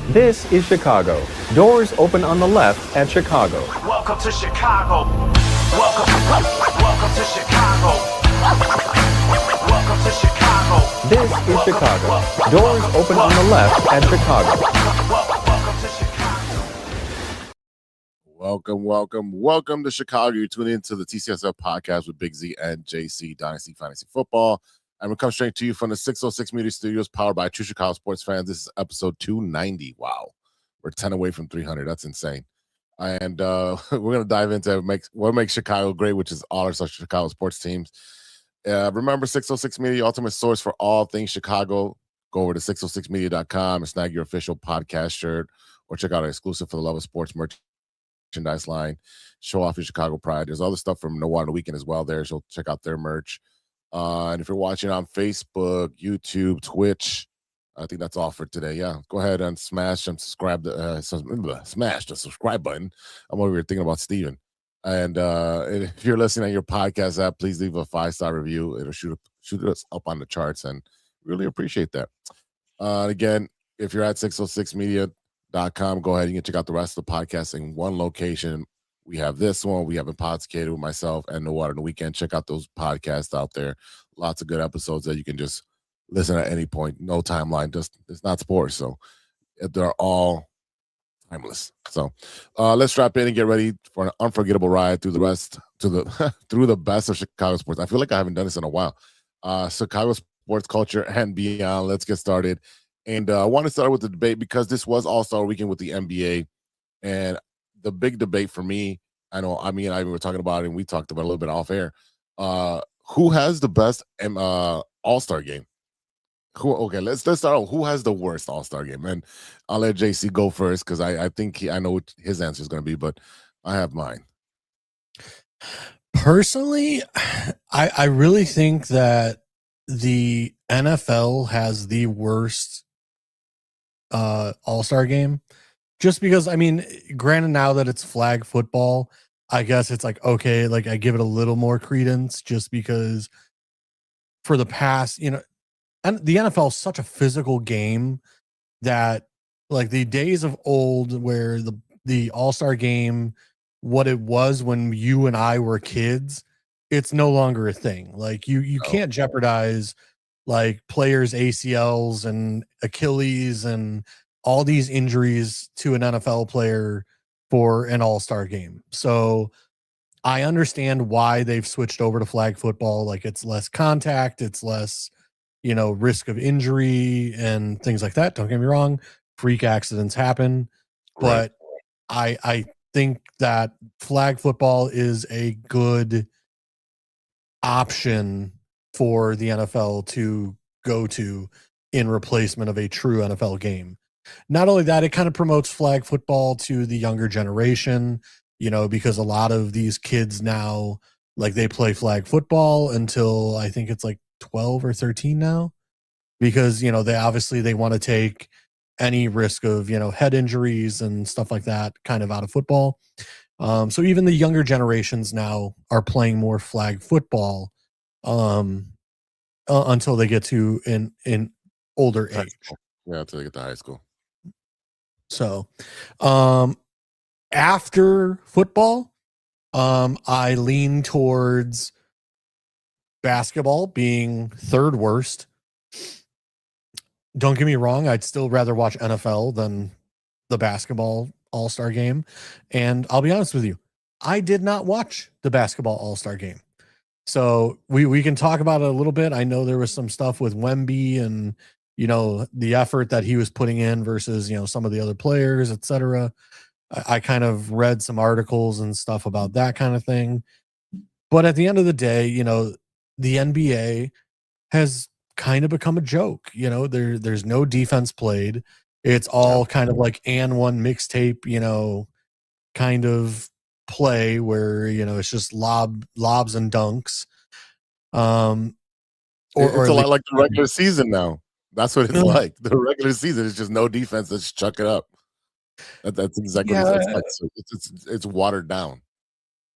This is Chicago. Doors open on the left at Chicago. Welcome to Chicago. Welcome to Chicago. Welcome to Chicago. This is Chicago. Doors open on the left at Chicago. Welcome to Chicago. Welcome to Chicago. You're tuning into the TCSF podcast with Big Z and JC Dynasty Fantasy Football. And we come straight to you from the 606 Media Studios, powered by True Chicago Sports Fans. This is episode 290. Wow. We're 10 away from 300. That's insane. And we're going to dive into what makes Chicago great, which is all our Chicago sports teams. Remember, 606 Media, ultimate source for all things Chicago. Go over to 606media.com and snag your official podcast shirt, or check out our exclusive for the love of sports merchandise line. Show off your Chicago pride. There's other stuff from No Water Weekend as well there, so check out their merch. And if you're watching on Facebook, YouTube, Twitch, I think that's all for today. Yeah, go ahead and smash and subscribe. Smash the subscribe button. I'm over here thinking about Steven. And if you're listening on your podcast app, please leave a 5-star review. It'll shoot us up on the charts, and really appreciate that. Again, if you're at 606media.com, go ahead. You can check out the rest of the podcast in one location. We have this one. We have a podcaster with myself and No Water on the Weekend. Check out those podcasts out there. Lots of good episodes that you can just listen at any point. No timeline. Just it's not sports, so they're all timeless. So let's strap in and get ready for an unforgettable ride through the best of Chicago sports. I feel like I haven't done this in a while. Chicago sports culture and beyond. Let's get started. And I want to start with the debate because this was All-Star Weekend with the NBA, and the big debate for me, I know, I mean, were talking about it, and we talked about it a little bit off air. Who has the best All-Star game? Let's start out. Who has the worst All-Star game? And I'll let JC go first because I think I know what his answer is going to be, but I have mine. Personally, I really think that the NFL has the worst All-Star game. Just because, I mean, granted, now that it's flag football, I guess it's like, okay, like I give it a little more credence just because for the past, and the NFL is such a physical game that like the days of old where the All-Star game, what it was when you and I were kids, it's no longer a thing. Like you can't jeopardize like players' ACLs and Achilles and all these injuries to an NFL player for an all-star game. So I understand why they've switched over to flag football. Like it's less contact, it's less, risk of injury and things like that. Don't get me wrong. Freak accidents happen, Right. but I think that flag football is a good option for the NFL to go to in replacement of a true NFL game. Not only that, it kind of promotes flag football to the younger generation, because a lot of these kids now, like they play flag football until I think it's like 12 or 13 now, because, they want to take any risk of, head injuries and stuff like that kind of out of football. So even the younger generations now are playing more flag football until they get to in older age. Yeah, until they get to high school. So, after football, I lean towards basketball being third worst. Don't get me wrong, I'd still rather watch NFL than the basketball All-Star game. And I'll be honest with you, I did not watch the basketball All-Star game. So we can talk about it a little bit. I know there was some stuff with Wemby and the effort that he was putting in versus, some of the other players, etc. I kind of read some articles and stuff about that kind of thing. But at the end of the day, the NBA has kind of become a joke. There's no defense played. It's all kind of like and one mixtape, kind of play where, it's just lobs and dunks. It's a lot like the regular season now. That's what it's like. The regular season is just no defense. Let's chuck it up. That's exactly what it's like. So it's watered down.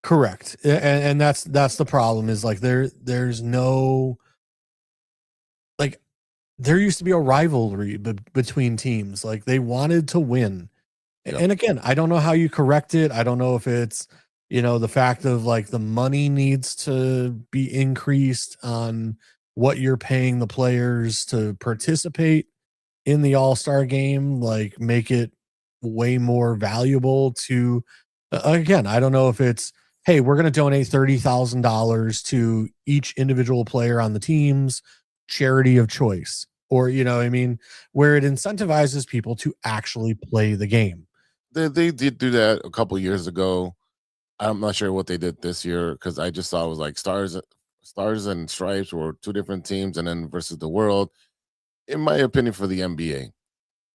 Correct. And that's the problem is like there's no like there used to be a rivalry between teams. Like they wanted to win. Yep. And again, I don't know how you correct it. I don't know if it's, the fact of like the money needs to be increased on what you're paying the players to participate in the All-Star game, like make it way more valuable to, again, I don't know if it's, hey, we're going to donate $30,000 to each individual player on the team's charity of choice, or, where it incentivizes people to actually play the game. They did do that a couple years ago. I'm not sure what they did this year because I just saw it was like stars and stripes were two different teams, and then versus the world. In my opinion, for the NBA,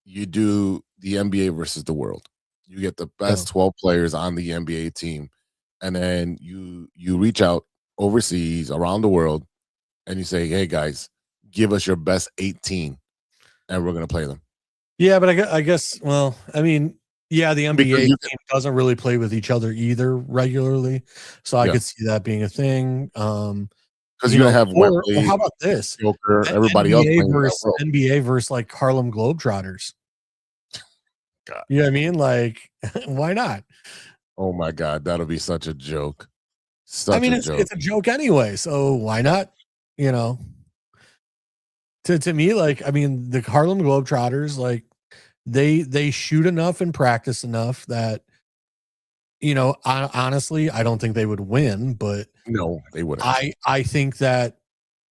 you do the NBA versus the world. You get the best 12 players on the NBA team, and then you reach out overseas around the world, and you say, "Hey guys, give us your best 18, and we're gonna play them." Yeah, but I guess, well, I mean, yeah, the NBA team doesn't really play with each other either regularly, so I could see that being a thing. Because you're gonna have Wembley, or how about this? Joker, everybody else playing NBA versus like Harlem Globetrotters. God. You know what I mean? Like, why not? Oh my God, that'll be such a joke. It's a joke anyway, so why not? To me, like, I mean, the Harlem Globetrotters, like, they shoot enough and practice enough that, honestly, I don't think they would win, but no, they wouldn't. I think that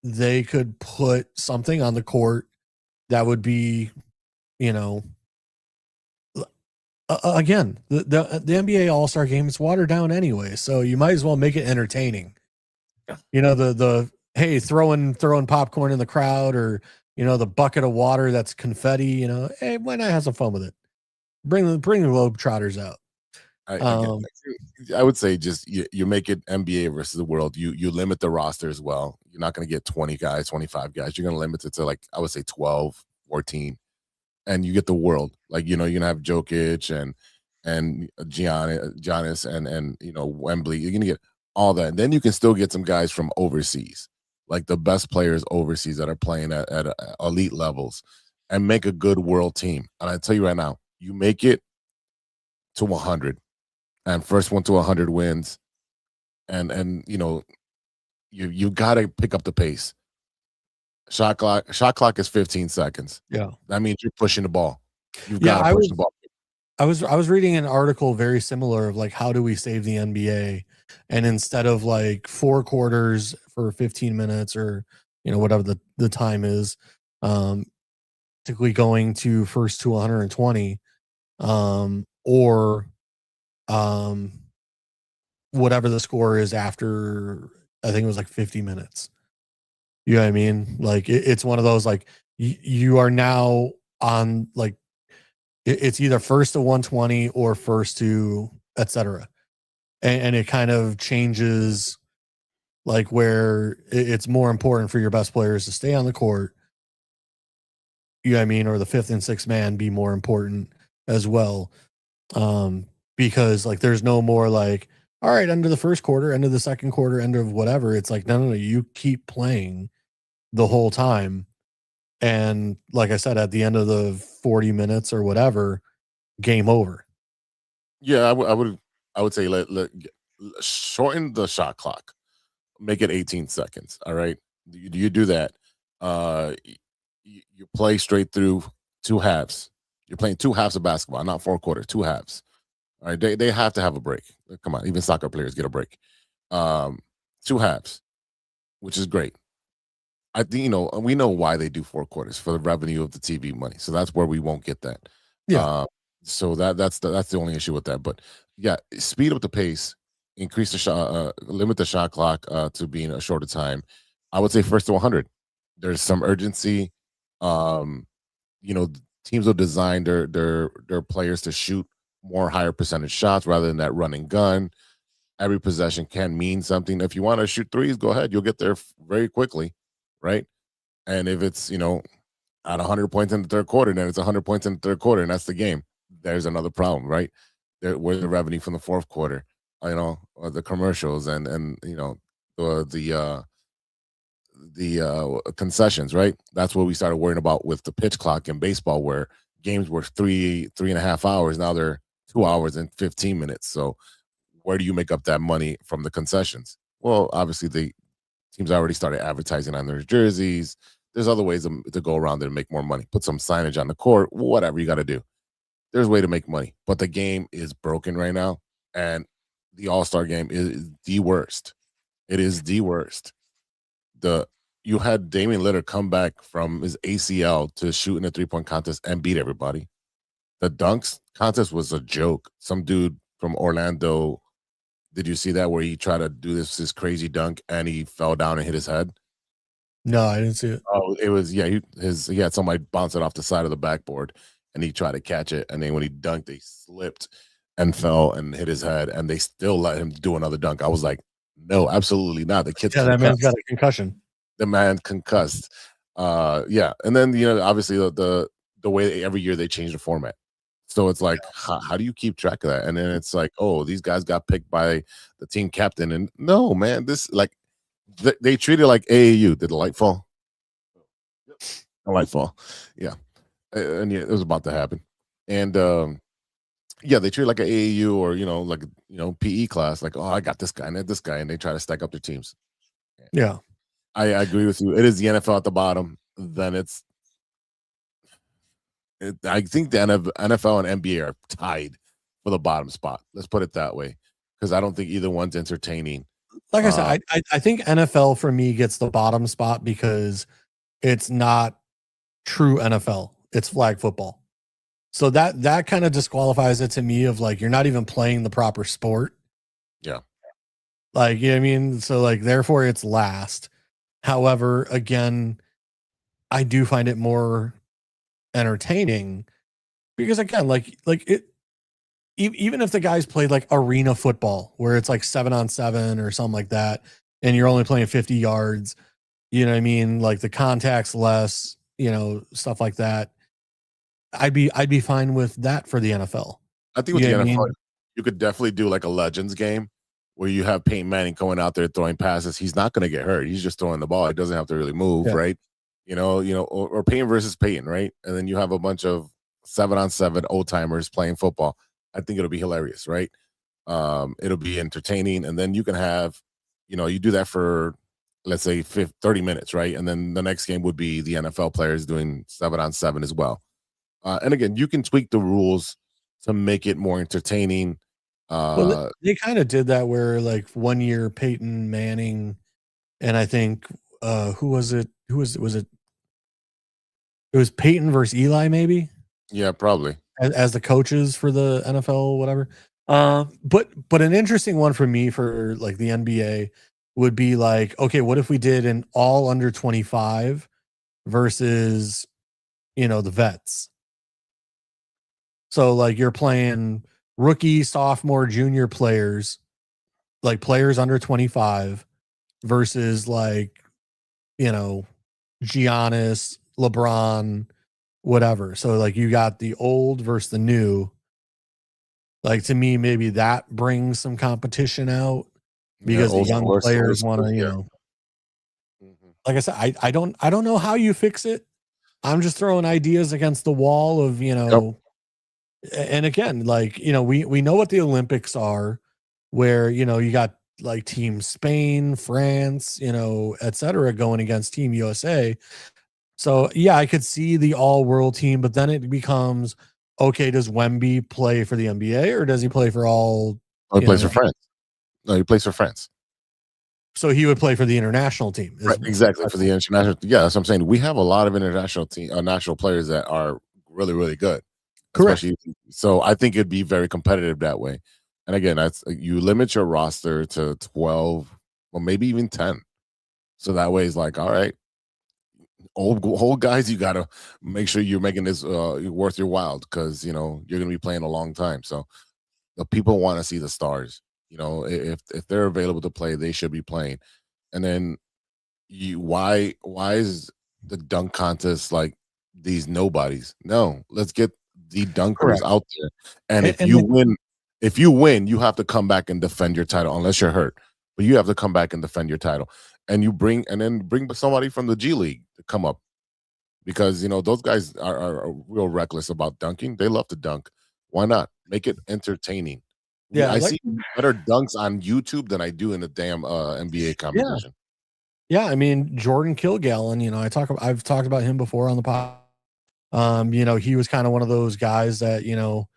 they could put something on the court that would be, again, the NBA All-Star game is watered down anyway, so you might as well make it entertaining. The hey, throwing popcorn in the crowd, or the bucket of water that's confetti. Hey, why not have some fun with it? Bring the Globetrotters out. I would say just you make it NBA versus the world. You limit the roster as well. You're not going to get 20 guys, 25 guys. You're going to limit it to, like, I would say 12, 14. And you get the world. Like, you're gonna have Jokic and Giannis and Wembley. You're gonna get all that. And then you can still get some guys from overseas, like the best players overseas that are playing at elite levels, and make a good world team. And I tell you right now, you make it to 100, and first one to 100 wins, and you got to pick up the pace. Shot clock is 15 seconds. Yeah. That means you're pushing the ball. You've got to push the ball. I was reading an article very similar of like, how do we save the NBA? And instead of like 4 quarters for 15 minutes or, whatever the time is, typically going to first to 120, or whatever the score is after, I think it was like 50 minutes. You know what I mean? Like it's one of those, like you are now on, like, it's either first to 120 or first to etc. And it kind of changes, like, where it's more important for your best players to stay on the court. You know what I mean? Or the 5th and 6th man be more important as well. Because like there's no more like, all right, end of the first quarter, end of the second quarter, end of whatever. It's like, no, you keep playing the whole time. And like I said, at the end of the 40 minutes or whatever, game over. Yeah, I would say let shorten the shot clock, make it 18 seconds. All right, you do that. You play straight through 2 halves. You're playing 2 halves of basketball, not 4 quarters, 2 halves. All right, they have to have a break. Come on, even soccer players get a break. 2 halves, which is great. I think, we know why they do 4 quarters, for the revenue of the TV money. So that's where we won't get that. Yeah. So that's the only issue with that. But yeah, speed up the pace, increase the shot, limit the shot clock to being a shorter time. I would say first to 100. There's some urgency. Teams will design their players to shoot more higher percentage shots rather than that run and gun. Every possession can mean something. If you want to shoot threes, go ahead. You'll get there very quickly, right? And if it's, at 100 points in the third quarter, then it's 100 points in the third quarter, and that's the game. There's another problem, right? Where's the revenue from the fourth quarter? Or the commercials and the concessions, right? That's what we started worrying about with the pitch clock in baseball, where games were 3.5 hours. Now they're 2 hours and 15 minutes. So where do you make up that money from the concessions? Well, obviously the teams already started advertising on their jerseys. There's other ways to go around there and make more money. Put some signage on the court, whatever you got to do. There's a way to make money, but the game is broken right now, and the All-Star game is the worst. It is the worst. You had Damian Lillard come back from his ACL to shoot in a 3-point contest and beat everybody. The dunks contest was a joke. Some dude from Orlando, did you see that, where he tried to do this crazy dunk and he fell down and hit his head? No, I didn't see it. Oh, it was, yeah, he had somebody bounce it off the side of the backboard and he tried to catch it, and then when he dunked, they slipped and fell and hit his head, and they still let him do another dunk. I was like, no, absolutely not. The kid's that man's got a concussion. The man concussed. Yeah, and then obviously the way every year they change the format, so it's like how do you keep track of that? And then it's like, oh, these guys got picked by the team captain, and no, man, this like they treat it like AAU. Did the light fall? The light fall, yeah, and yeah, it was about to happen, and yeah, they treat it like an AAU or like PE class, like, oh, I got this guy and this guy, and they try to stack up their teams. Yeah. I agree with you. It is the NFL at the bottom. Then I think the NFL and NBA are tied for the bottom spot. Let's put it that way, because I don't think either one's entertaining. Like I said, I think NFL for me gets the bottom spot because it's not true NFL. It's flag football. So that kind of disqualifies it to me of like, you're not even playing the proper sport. Yeah. Like, you know what I mean? So like, therefore it's last. However, again, I do find it more entertaining because again, like it, even if the guys played like arena football where it's like 7-on-7 or something like that, and you're only playing 50 yards, you know what I mean? Like the contact's less, stuff like that. I'd be fine with that for the NFL. I think with the NFL, you could definitely do like a Legends game where you have Peyton Manning going out there throwing passes. He's not going to get hurt. He's just throwing the ball. He doesn't have to really move, right? Or Peyton versus Peyton, right? And then you have a bunch of 7-on-7 old timers playing football. I think it'll be hilarious, right? It'll be entertaining, and then you can have, you do that for, let's say 30 minutes, right? And then the next game would be the NFL players doing 7-on-7 as well. And again, you can tweak the rules to make it more entertaining. Well, they kind of did that where like 1 year Peyton Manning and I think who was it? Was it? It was Peyton versus Eli, maybe. Yeah, probably as the coaches for the NFL, whatever. But an interesting one for me for like the NBA would be like, okay, what if we did an all under 25 versus the vets? So like you're playing rookie, sophomore, junior players, like players under 25 versus like, Giannis, LeBron, whatever. So like you got the old versus the new. Like to me, maybe that brings some competition out because the young players want to, like I said, I don't know how you fix it. I'm just throwing ideas against the wall of, Yep. And again, like, we know what the Olympics are where, you got like Team Spain, France, et cetera, going against Team USA. So yeah, I could see the all world team, but then it becomes, okay, does Wemby play for the NBA or does he play for all? Oh, he plays for France. No, he plays for France. So he would play for the international team. Right, exactly, for the international. Yeah, that's what I'm saying. We have a lot of international national players that are really, really good. Correct. So I think it'd be very competitive that way. And again, that's you limit your roster to 12 or maybe even 10. So that way it's like, all right, old guys, you got to make sure you're making this worth your while because, you're going to be playing a long time. So the people want to see the stars. If they're available to play, they should be playing. And then why is the dunk contest like these nobodies? No, let's get the dunkers out there. And if you win, you have to come back and defend your title unless you're hurt. But you have to come back and defend your title. and then bring somebody from the G League to come up, because those guys are real reckless about dunking. They love to dunk. Why not make it entertaining? Yeah, I like see better dunks on YouTube than I do in the damn NBA competition. yeah. I mean, Jordan Kilgallen. I've talked about him before on the pod. He was kind of one of those guys that the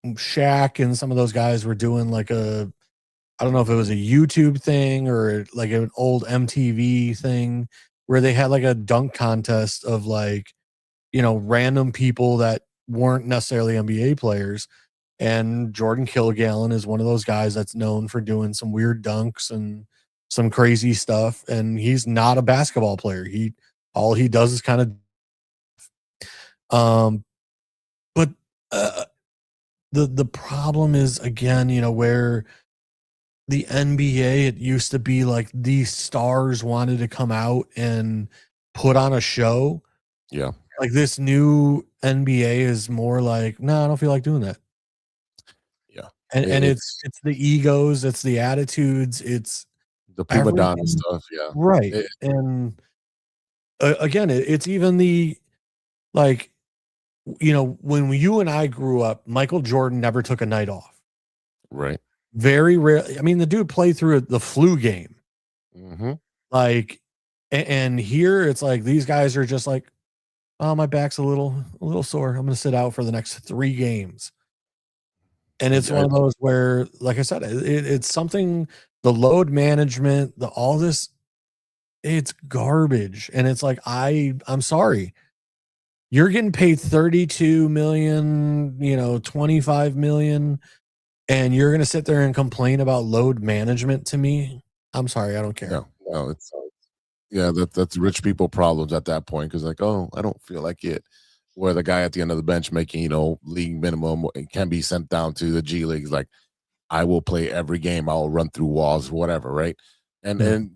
Shaq and some of those guys were doing like I don't know if it was a YouTube thing or like an old MTV thing where they had like a dunk contest of like, random people that weren't necessarily NBA players. And Jordan Kilgallen is one of those guys that's known for doing some weird dunks and some crazy stuff. And he's not a basketball player. All he does is kind of, but the problem is again, where the NBA, it used to be like these stars wanted to come out and put on a show. Yeah. Like this new NBA is more like, no, I don't feel like doing that. Yeah. And it's the egos, it's the attitudes, it's the prima donna everything. stuff. Yeah. Right. And again, it's even the like, when you and I grew up, Michael Jordan never took a night off. Right. Very rare. I mean, the dude played through the flu game. Mm-hmm. Like, and here it's like these guys are just like, oh, my back's a little sore. I'm going to sit out for the next 3 games. And it's one of those where, like I said, it's something, the load management, all this, it's garbage. And it's like, I'm sorry. You're getting paid 32 million, 25 million, and you're going to sit there and complain about load management to me. I'm sorry. I don't care. No, that's rich people problems at that point. Cause like, oh, I don't feel like it. Where the guy at the end of the bench making, league minimum can be sent down to the G Leagues. Like, I will play every game. I'll run through walls, whatever. Right. And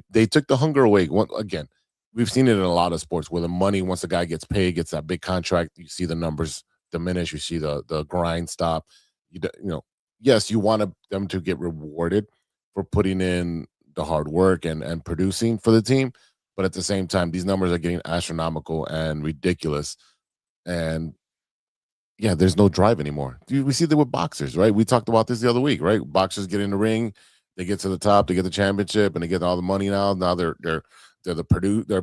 they took the hunger away. Again, we've seen it in a lot of sports where the money, once the guy gets paid, gets that big contract, you see the numbers diminish. You see the grind stop. Yes, you want them to get rewarded for putting in the hard work and producing for the team. But at the same time, these numbers are getting astronomical and ridiculous. And yeah, there's no drive anymore. We see that with boxers, right? We talked about this the other week, right? Boxers get in the ring, they get to the top, they get the championship, and they get all the money now. Now their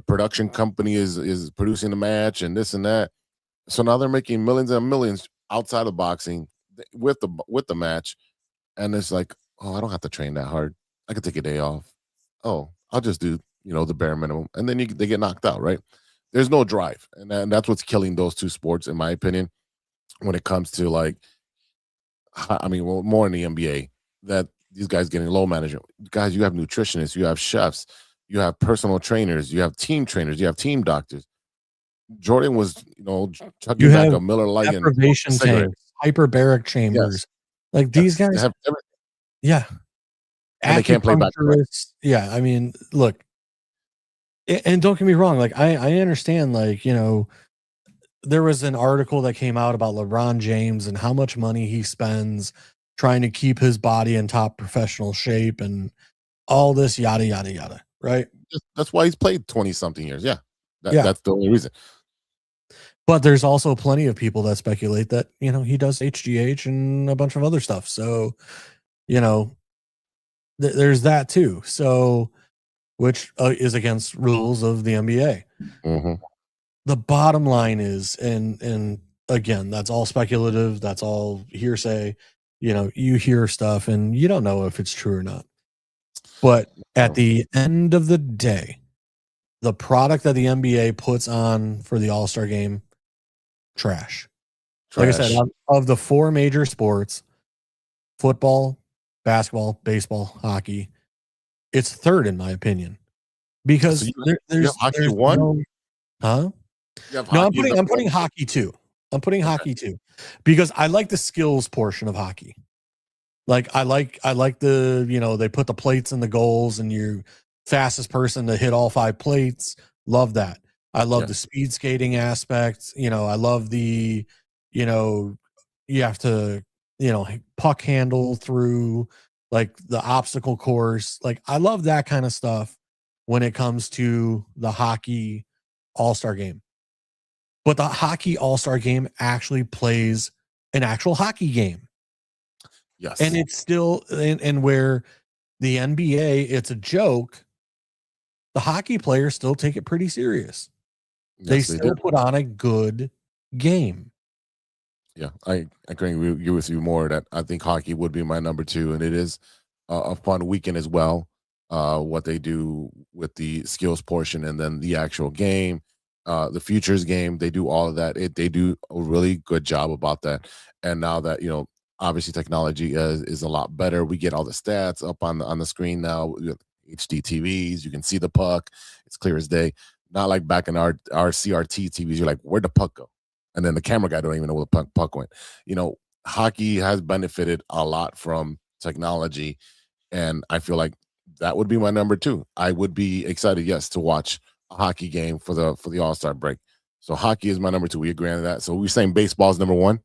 production company is producing the match and this and that. So now they're making millions and millions outside of boxing with the match. And it's like, oh, I don't have to train that hard. I could take a day off. Oh, I'll just do, the bare minimum. And then they get knocked out, right? There's no drive. And that's what's killing those two sports, in my opinion, when it comes to like, more in the NBA, that these guys getting low management. Guys, you have nutritionists, you have chefs, you have personal trainers, you have team trainers, you have team doctors. Jordan was, chugging back a Miller Lite and deprivation tanks, hyperbaric chambers. Yes. Like these guys have yeah. And they can't play back. Yeah, I mean, look, and don't get me wrong, like I understand, like, there was an article that came out about LeBron James and how much money he spends trying to keep his body in top professional shape and all this yada yada yada, right? That's why he's played 20-something years. Yeah. That's the only reason. But there's also plenty of people that speculate that, he does HGH and a bunch of other stuff. So, there's that too. So, which is against rules of the NBA. Mm-hmm. The bottom line is, and again, that's all speculative. That's all hearsay. You hear stuff and you don't know if it's true or not. But at the end of the day, the product that the NBA puts on for the All-Star game, trash. Like I said, of the 4 major sports, football, basketball, baseball, hockey, it's third in my opinion. Because there's hockey one? No, I'm putting hockey too. I'm putting hockey too. Because I like the skills portion of hockey. Like I like the, they put the plates in the goals and you're fastest person to hit all 5 plates. Love that. I love the speed skating aspect. I love the, you have to, puck handle through like the obstacle course. Like I love that kind of stuff when it comes to the hockey all-star game. But the hockey all-star game actually plays an actual hockey game. Yes. And it's still and where the NBA, it's a joke, the hockey players still take it pretty serious. They Yes, they still do. put on a good game. Yeah, I couldn't agree with you more that I think hockey would be my number two, and it is a fun weekend as well. What they do with the skills portion and then the actual game, the futures game, they do all of that. They do a really good job about that. And now that obviously technology is a lot better, we get all the stats up on the screen now. With HD TVs, you can see the puck; it's clear as day. Not like back in our CRT TVs, you're like, where'd the puck go? And then the camera guy don't even know where the puck went. Hockey has benefited a lot from technology, and I feel like that would be my number two. I would be excited, yes, to watch a hockey game for the All-Star break. So hockey is my number two. We agree on that. So we're saying baseball is number one.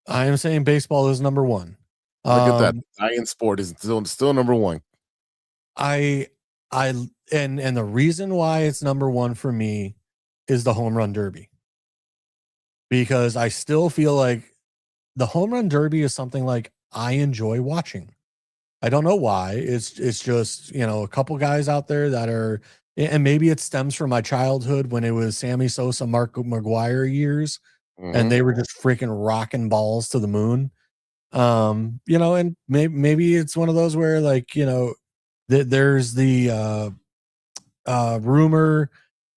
I am saying baseball is number one. Look at that. Giant sport is still number one. I and the reason why it's number one for me is the home run derby. Because I still feel like the home run derby is something like I enjoy watching. I don't know why. It's just, a couple guys out there that are, and maybe it stems from my childhood when it was Sammy Sosa, Mark McGuire years, and they were just freaking rocking balls to the moon. And maybe it's one of those where there's the rumor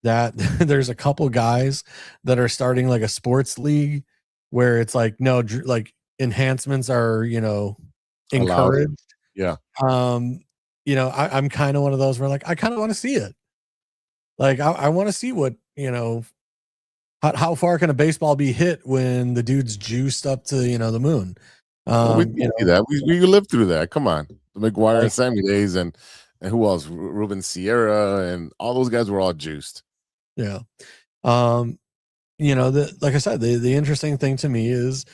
that there's a couple guys that are starting like a sports league where it's like, no, like enhancements are, encouraged. Yeah. I'm kind of one of those where like, I kind of want to see it. Like, I want to see what, how far can a baseball be hit when the dude's juiced up to, the moon? Well, we did see that. We lived through that. Come on. The McGuire and Like, Sammy days and who else? Ruben Sierra and all those guys were all juiced. yeah. Like I said, the interesting thing to me is,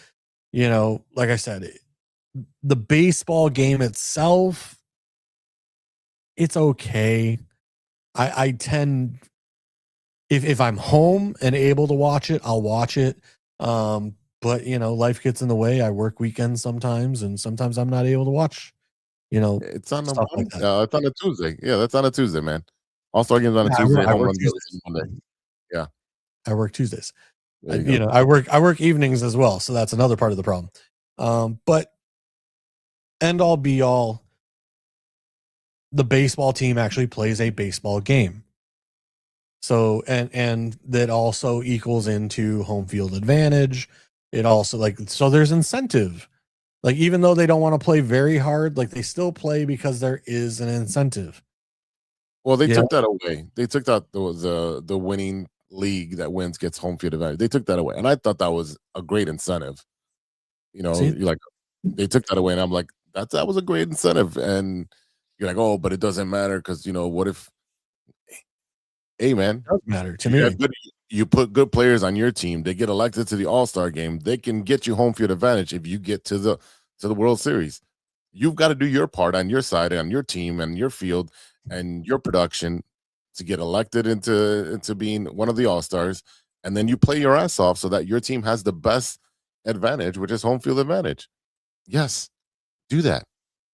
like I said, the baseball game itself, it's okay. I tend, if I'm home and able to watch it, I'll watch it. But life gets in the way. I work weekends sometimes, and sometimes I'm not able to watch, It's on a stuff like Monday. that. It's on a Tuesday. Yeah, that's on a Tuesday, man. All-Star games on a Yeah, Tuesday, I home work run derby Tuesdays. on Monday. Yeah, I work Tuesdays. there you go. I work evenings as well, so that's another part of the problem. But end all be all, the baseball team actually plays a baseball game. So and that also equals into home field advantage. It also so there's incentive. Like even though they don't want to play very hard, like they still play because there is an incentive. Well, they Yeah. took that away. They took that the winning league that wins gets home field advantage. They took that away, and I thought that was a great incentive. See? You're like, they took that away, and I'm like, that was a great incentive. And you're like, oh, but it doesn't matter because what if? Hey, man, It does matter to you me. have you put good players on your team. They get elected to the All-Star game. They can get you home field advantage if you get to the World Series. You've got to do your part on your side, on your team, and your field, and your production to get elected into being one of the All-Stars, and then you play your ass off so that your team has the best advantage, which is home field advantage. Yes, do that.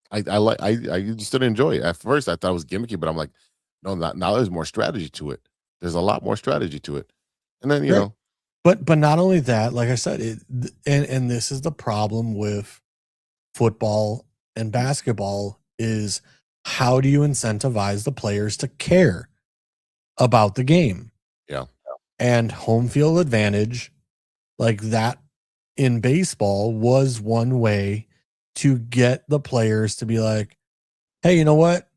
I just didn't enjoy it. At first, I thought it was gimmicky, but I'm like, no, now there's more strategy to it. There's a lot more strategy to it. And then, Right. But not only that, like I said, and this is the problem with football and basketball is how do you incentivize the players to care about the game? Yeah. And home field advantage, like that in baseball, was one way to get the players to be like, hey, you know what?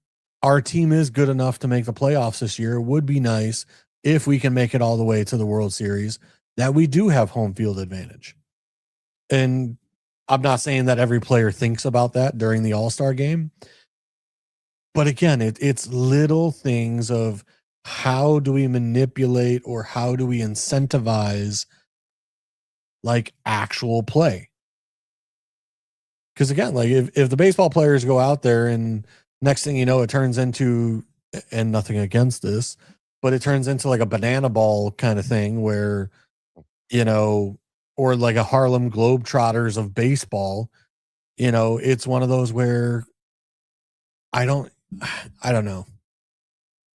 Our team is good enough to make the playoffs this year. It would be nice if we can make it all the way to the World Series that we do have home field advantage. And I'm not saying that every player thinks about that during the All-Star game. But again, it's little things of how do we manipulate or how do we incentivize like actual play? Because again, like if the baseball players go out there and next thing you know, it turns into, and nothing against this, but it turns into like a banana ball kind of thing where, or like a Harlem Globetrotters of baseball, it's one of those where I don't know.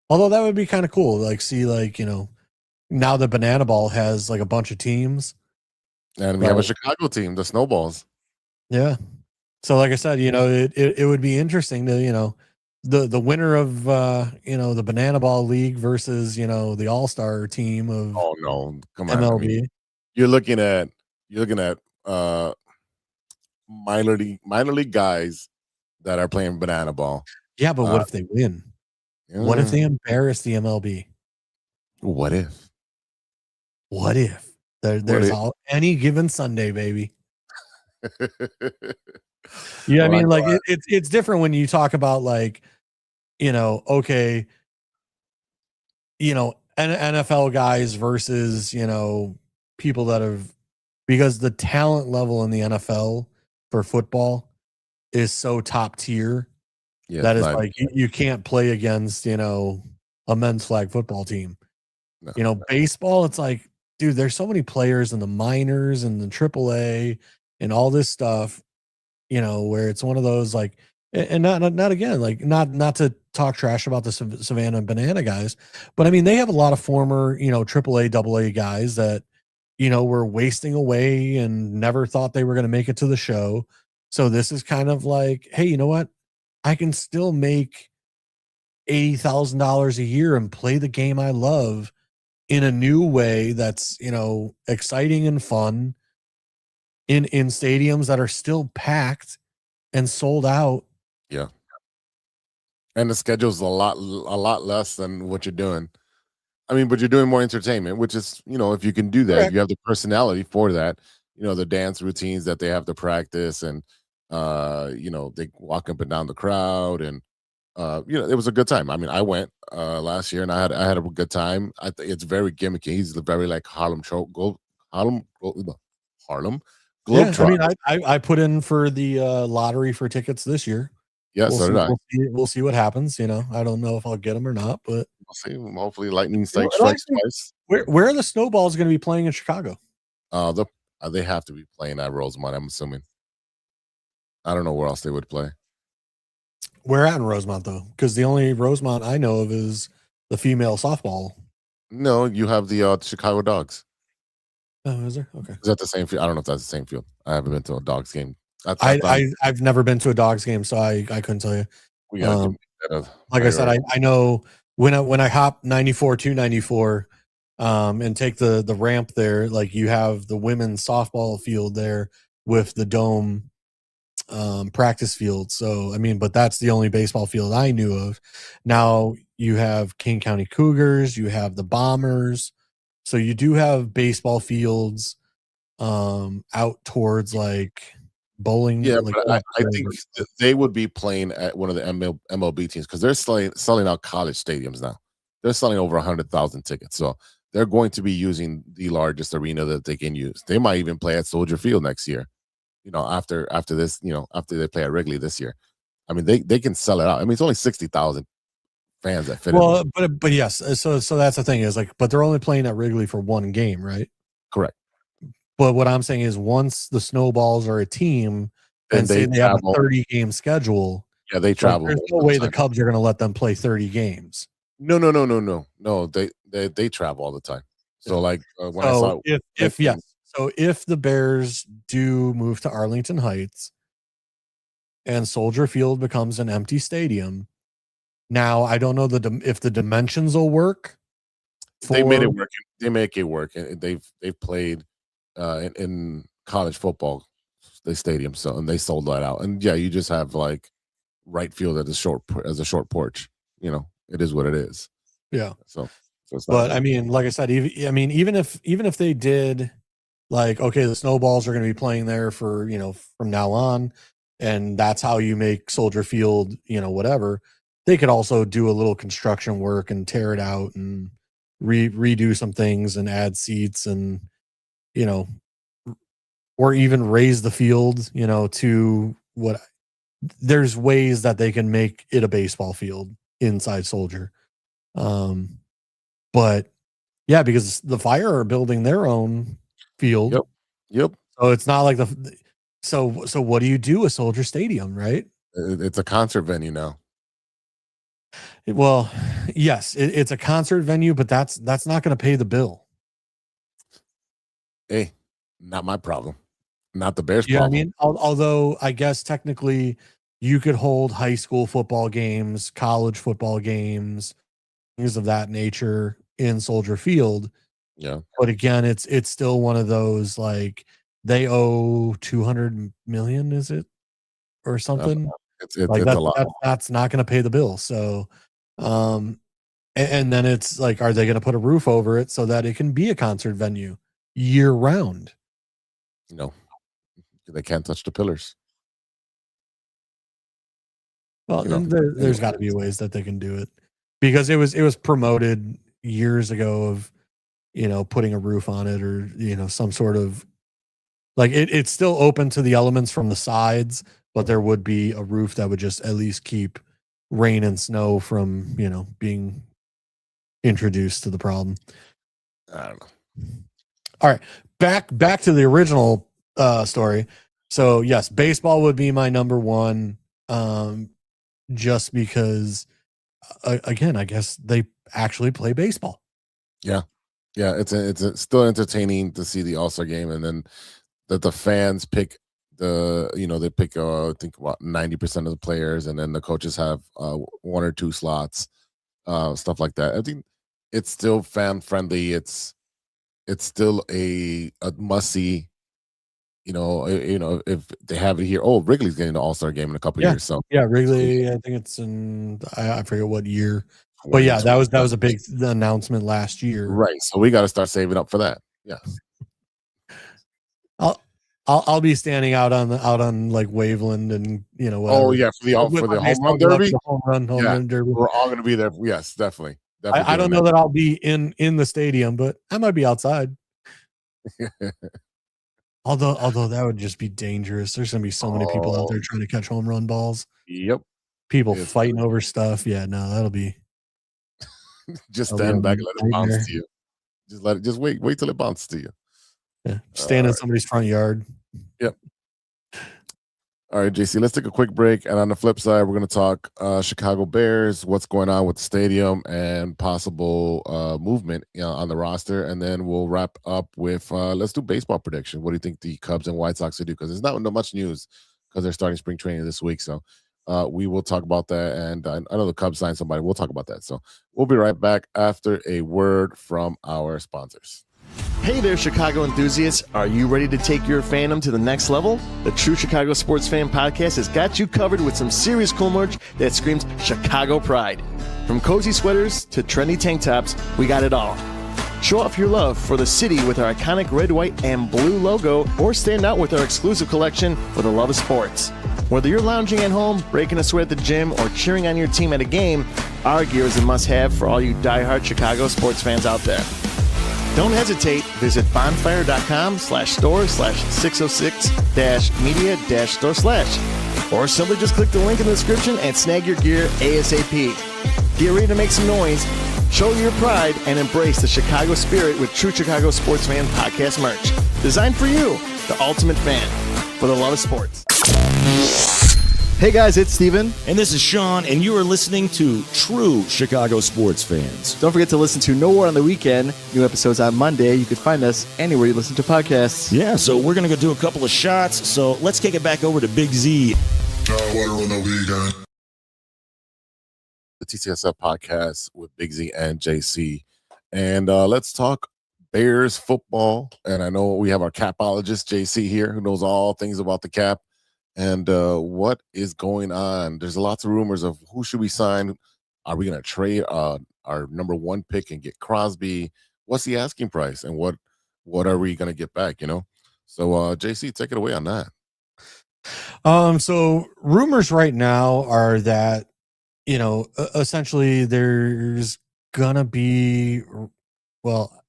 Although that would be kind of cool. Like see like, now the banana ball has like a bunch of teams. And we have a Chicago team, the Snowballs. Yeah. So like I said, it would be interesting to, the winner of the Banana Ball League versus, the All-Star team of Oh no, come on. MLB. I mean, you're looking at minor league guys that are playing banana ball. Yeah, but what if they win? What if they embarrass the MLB? What if? What if? There's any given Sunday, baby. Yeah, I mean, like it's different when you talk about like, okay, NFL guys versus, people that have, because the talent level in the NFL for football is so top tier that is like you can't play against, a men's flag football team. No. Baseball, it's like, dude, there's so many players in the minors and the AAA and all this stuff, where it's one of those like, and not again, like not to talk trash about the Savannah Banana guys, but I mean, they have a lot of former, AAA, AA guys that, were wasting away and never thought they were going to make it to the show. So this is kind of like, hey, you know what? I can still make $80,000 a year and play the game I love in a new way that's, exciting and fun in stadiums that are still packed and sold out. Yeah. And the schedule's a lot less than what you're doing. I mean, but you're doing more entertainment, which is, if you can do that, you have the personality for that, the dance routines that they have to practice and, they walk up and down the crowd and, it was a good time. I mean, I went last year and I had a good time. It's very gimmicky. He's very like Harlem Globetrotter. Yeah, I mean, I put in for the lottery for tickets this year. Yeah, so did I. We'll see what happens. I don't know if I'll get them or not, but we'll see. Hopefully, lightning strikes twice. Where are the Snowballs going to be playing in Chicago? They have to be playing at Rosemont, I'm assuming. I don't know where else they would play. Where at in Rosemont, though? Because the only Rosemont I know of is the female softball. No, you have the Chicago Dogs. Oh, is there? Okay. Is that the same field? I don't know if that's the same field. I haven't been to a Dogs game. I've never been to a Dogs game, so I couldn't tell you. Like I said, I know when I hop 94 to 94 and take the ramp there, like you have the women's softball field there with the dome practice field. So I mean, but that's the only baseball field I knew of. Now you have King County Cougars, you have the Bombers, so you do have baseball fields out towards like bowling. Yeah, like, but I think they would be playing at one of the MLB teams because they're selling out college stadiums now. They're selling over 100,000 tickets, so they're going to be using the largest arena that they can use. They might even play at Soldier Field next year. After this, after they play at Wrigley this year. I mean, they can sell it out. I mean, it's only 60,000 fans that fit. Well, but yes, so that's the thing is like, but they're only playing at Wrigley for one game, right? Correct. But what I'm saying is, once the Snowballs are a team and say they have a 30-game schedule, yeah, they travel. There's no way the Cubs are going to let them play 30 games. No. They travel all the time. So like when I saw so if the Bears do move to Arlington Heights and Soldier Field becomes an empty stadium, now I don't know if the dimensions will work. They made it work. They make it work. They've played in college football, the stadium, so and they sold that out. And yeah, you just have like right field as a short porch. It is what it is. Yeah. So it's but I mean, like I said, even if they did, like, okay, the Snowballs are going to be playing there for from now on, and that's how you make Soldier Field, whatever. They could also do a little construction work and tear it out and redo some things and add seats and or even raise the field, to what there's ways that they can make it a baseball field inside Soldier. But yeah, because the Fire are building their own field. Yep. So it's not like so what do you do with Soldier Stadium, right? It's a concert venue now. Well, yes, it's a concert venue, but that's not going to pay the bill. Hey, not my problem. Not the Bears' Yeah, problem. I mean, although I guess technically you could hold high school football games, college football games, things of that nature in Soldier Field. Yeah. But again, it's still one of those, like, they owe 200 million, is it? Or something? It's Like a lot. that's not going to pay the bill. So, and then it's like, are they going to put a roof over it so that it can be a concert venue year round? No, they can't touch the pillars. Well, there's got to be ways that they can do it, because it was promoted years ago of, putting a roof on it, or, some sort of, like, it's still open to the elements from the sides, but there would be a roof that would just at least keep rain and snow from, being introduced to the problem. I don't know. All right, back to the original story. So yes, baseball would be my number one, just because, again, I guess they actually play baseball. Yeah, it's still entertaining to see the All-Star game, and then that the fans pick they pick I think about 90% of the players, and then the coaches have one or two slots, stuff like that. I think it's still fan friendly. It's still a must see. If they have it here. Oh, Wrigley's getting the All-Star game in a couple years. So yeah, Wrigley, I think it's in, I forget what year, but yeah, that was a big announcement last year. Right. So we got to start saving up for that. Yes. I'll be standing out on like Waveland and whatever. Oh yeah, for the home run derby. Home run derby. We're all going to be there. Yes, definitely. I don't know that I'll be in the stadium, but I might be outside. Although that would just be dangerous. There's going to be so many people out there trying to catch home run balls. Yep. People fighting over stuff. Yeah, no, that'll be. Just stand back and let it bounce to you. Just wait till it bounces to you. Yeah, stand in somebody's front yard. Yep. All right, JC, let's take a quick break. And on the flip side, we're going to talk Chicago Bears, what's going on with the stadium, and possible movement on the roster. And then we'll wrap up with let's do baseball prediction. What do you think the Cubs and White Sox will do? Because there's not much news because they're starting spring training this week. So we will talk about that. And I know the Cubs signed somebody. We'll talk about that. So we'll be right back after a word from our sponsors. Hey there, Chicago enthusiasts. Are you ready to take your fandom to the next level? The True Chicago Sports Fan Podcast has got you covered with some serious cool merch that screams Chicago pride. From cozy sweaters to trendy tank tops, we got it all. Show off your love for the city with our iconic red, white, and blue logo, or stand out with our exclusive collection for the love of sports. Whether you're lounging at home, breaking a sweat at the gym, or cheering on your team at a game, our gear is a must-have for all you diehard Chicago sports fans out there. Don't hesitate. Visit bonfire.com/store/606-media-store/. Or simply just click the link in the description and snag your gear ASAP. Get ready to make some noise, show your pride, and embrace the Chicago spirit with True Chicago Sports Fan Podcast merch. Designed for you, the ultimate fan, for the love of sports. Hey guys, it's Steven. And this is Sean, and you are listening to True Chicago Sports Fans. Don't forget to listen to No War on the Weekend. New episodes on Monday. You can find us anywhere you listen to podcasts. Yeah, so we're going to go do a couple of shots. So let's kick it back over to Big Z. The TCSF podcast with Big Z and JC. And let's talk Bears football. And I know we have our capologist, JC, here, who knows all things about the cap. And what is going on? There's lots of rumors of who should we sign. Are we going to trade our number one pick and get Crosby? What's the asking price? And what are we going to get back, So, JC, take it away on that. So rumors right now are that, essentially there's going to be, well,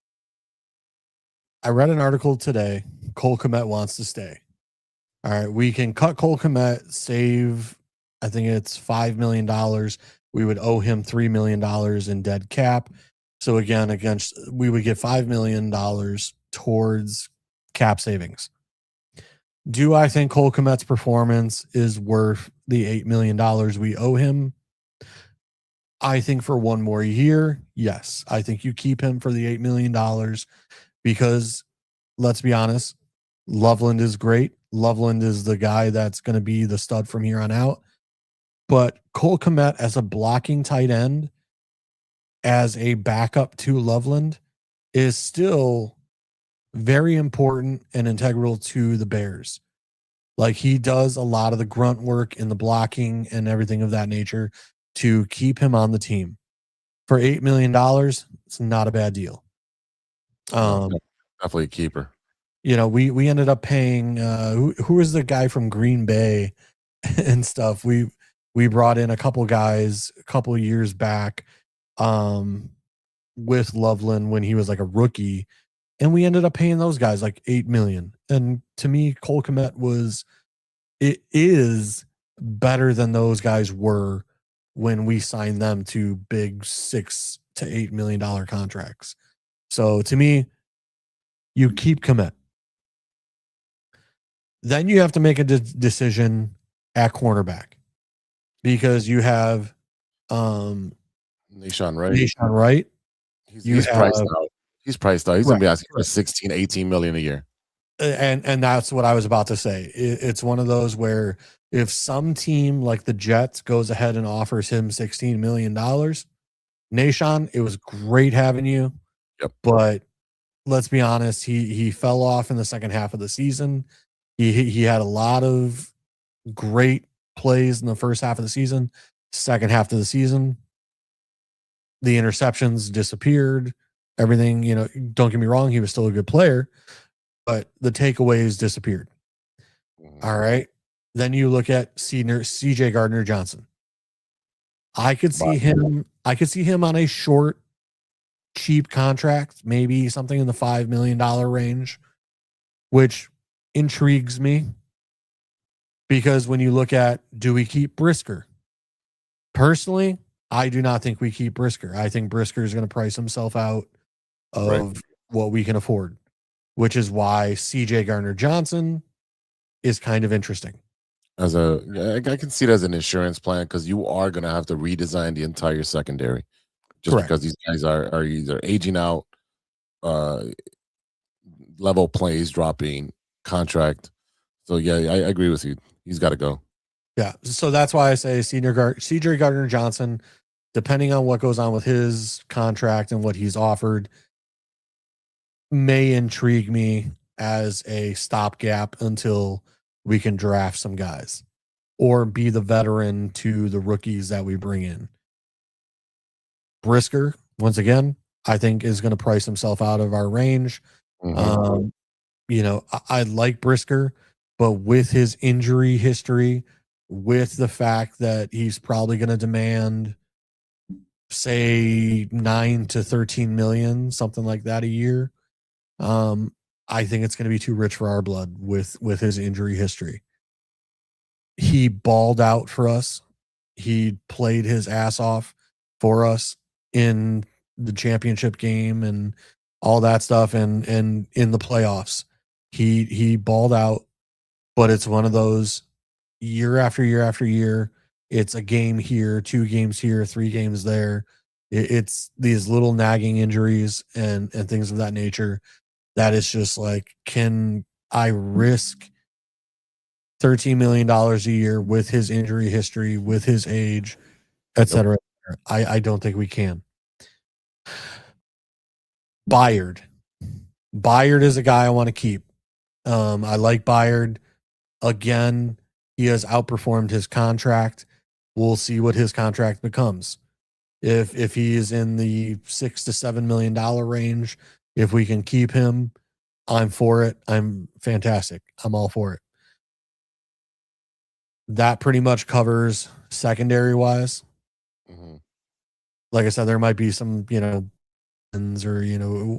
I read an article today. Cole Kmet wants to stay. All right, we can cut Cole Kmet, save, I think it's $5 million. We would owe him $3 million in dead cap. So again, we would get $5 million towards cap savings. Do I think Cole Kmet's performance is worth the $8 million we owe him? I think for one more year, yes. I think you keep him for the $8 million because, let's be honest, Loveland is great. Loveland is the guy that's going to be the stud from here on out. But Cole Kmet as a blocking tight end, as a backup to Loveland, is still very important and integral to the Bears. Like, he does a lot of the grunt work in the blocking and everything of that nature to keep him on the team. For $8 million, it's not a bad deal. Definitely a keeper. You know, we ended up paying who is the guy from Green Bay and stuff. We brought in a couple guys a couple of years back with Loveland when he was like a rookie, and we ended up paying those guys like $8 million. And to me, Cole Kmet is better than those guys were when we signed them to big $6 to $8 million contracts. So to me, you keep Kmet. Then you have to make a decision at cornerback because you have Nashon Wright. Nashon Wright. He's priced out. He's priced out. He's going to be asking for 16, 18 million a year. And that's what I was about to say. It's one of those where if some team like the Jets goes ahead and offers him $16 million, Nashon, it was great having you. Yep. But let's be honest, he fell off in the second half of the season. He had a lot of great plays in the first half of the season. Second half of the season, the interceptions disappeared. Everything, you know, don't get me wrong, he was still a good player, but the takeaways disappeared. All right. Then you look at CJ Gardner-Johnson. I could see him on a short, cheap contract, maybe something in the $5 million range, which intrigues me because when you look at, do we keep Brisker? Personally, I do not think we keep Brisker. I think Brisker is going to price himself out of what we can afford, which is why CJ Gardner-Johnson is kind of interesting. I can see it as an insurance plan because you are going to have to redesign the entire secondary just Correct. because these guys are either aging out, level plays dropping, contract. So yeah, I agree with you. He's got to go. Yeah, so that's why I say CJ Gardner-Johnson, depending on what goes on with his contract and what he's offered, may intrigue me as a stopgap until we can draft some guys or be the veteran to the rookies that we bring in. Brisker, once again, I think is going to price himself out of our range. Mm-hmm. You know, I like Brisker, but with his injury history, with the fact that he's probably going to demand, say, 9 to 13 million, something like that a year, I think it's going to be too rich for our blood with his injury history. He balled out for us. He played his ass off for us in the championship game and all that stuff, and in the playoffs. He balled out, but it's one of those year after year after year. It's a game here, 2 games here, 3 games there. It's these little nagging injuries and things of that nature. That is just like, can I risk $13 million a year with his injury history, with his age, et cetera? I don't think we can. Byard is a guy I want to keep. I like Byard. Again, he has outperformed his contract. We'll see what his contract becomes. If he is in the $6 to $7 million range, if we can keep him, I'm for it. I'm fantastic. I'm all for it. That pretty much covers secondary wise. Mm-hmm. Like I said, there might be some, or,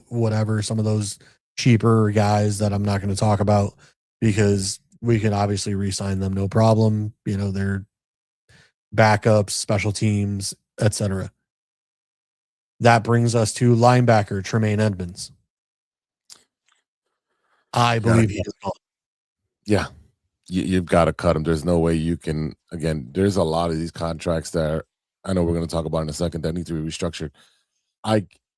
whatever, some of those cheaper guys that I'm not going to talk about because we could obviously re-sign them, no problem. You know, they're backups, special teams, etc. That brings us to linebacker Tremaine Edmonds. I believe he is gone. Yeah, you've got to cut him. There's no way you can. Again, there's a lot of these contracts that I know we're going to talk about in a second that need to be restructured.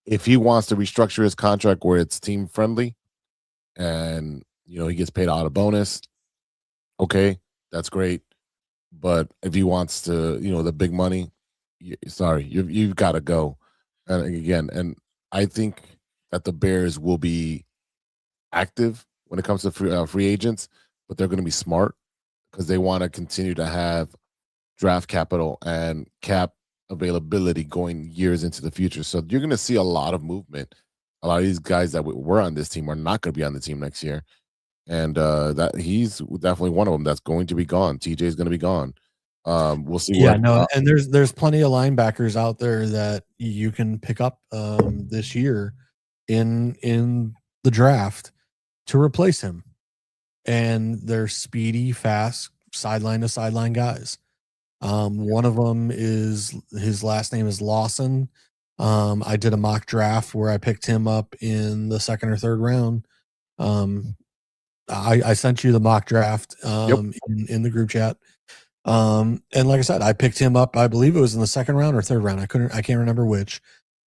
If he wants to restructure his contract where it's team friendly, and he gets paid out a bonus, okay, that's great. But if he wants to, the big money, you've got to go. And I think that the Bears will be active when it comes to free agents, but they're going to be smart because they want to continue to have draft capital and cap availability going years into the future. So you're going to see a lot of movement. A lot of these guys that were on this team are not going to be on the team next year. And that he's definitely one of them that's going to be gone. TJ is going to be gone. We'll see. And there's plenty of linebackers out there that you can pick up this year in the draft to replace him. And they're speedy, fast, sideline to sideline guys. One of them is, his last name is Lawson. I did a mock draft where I picked him up in the second or third round. I sent you the mock draft in the group chat. And like I said, I picked him up, I believe it was in the second round or third round. I can't remember which.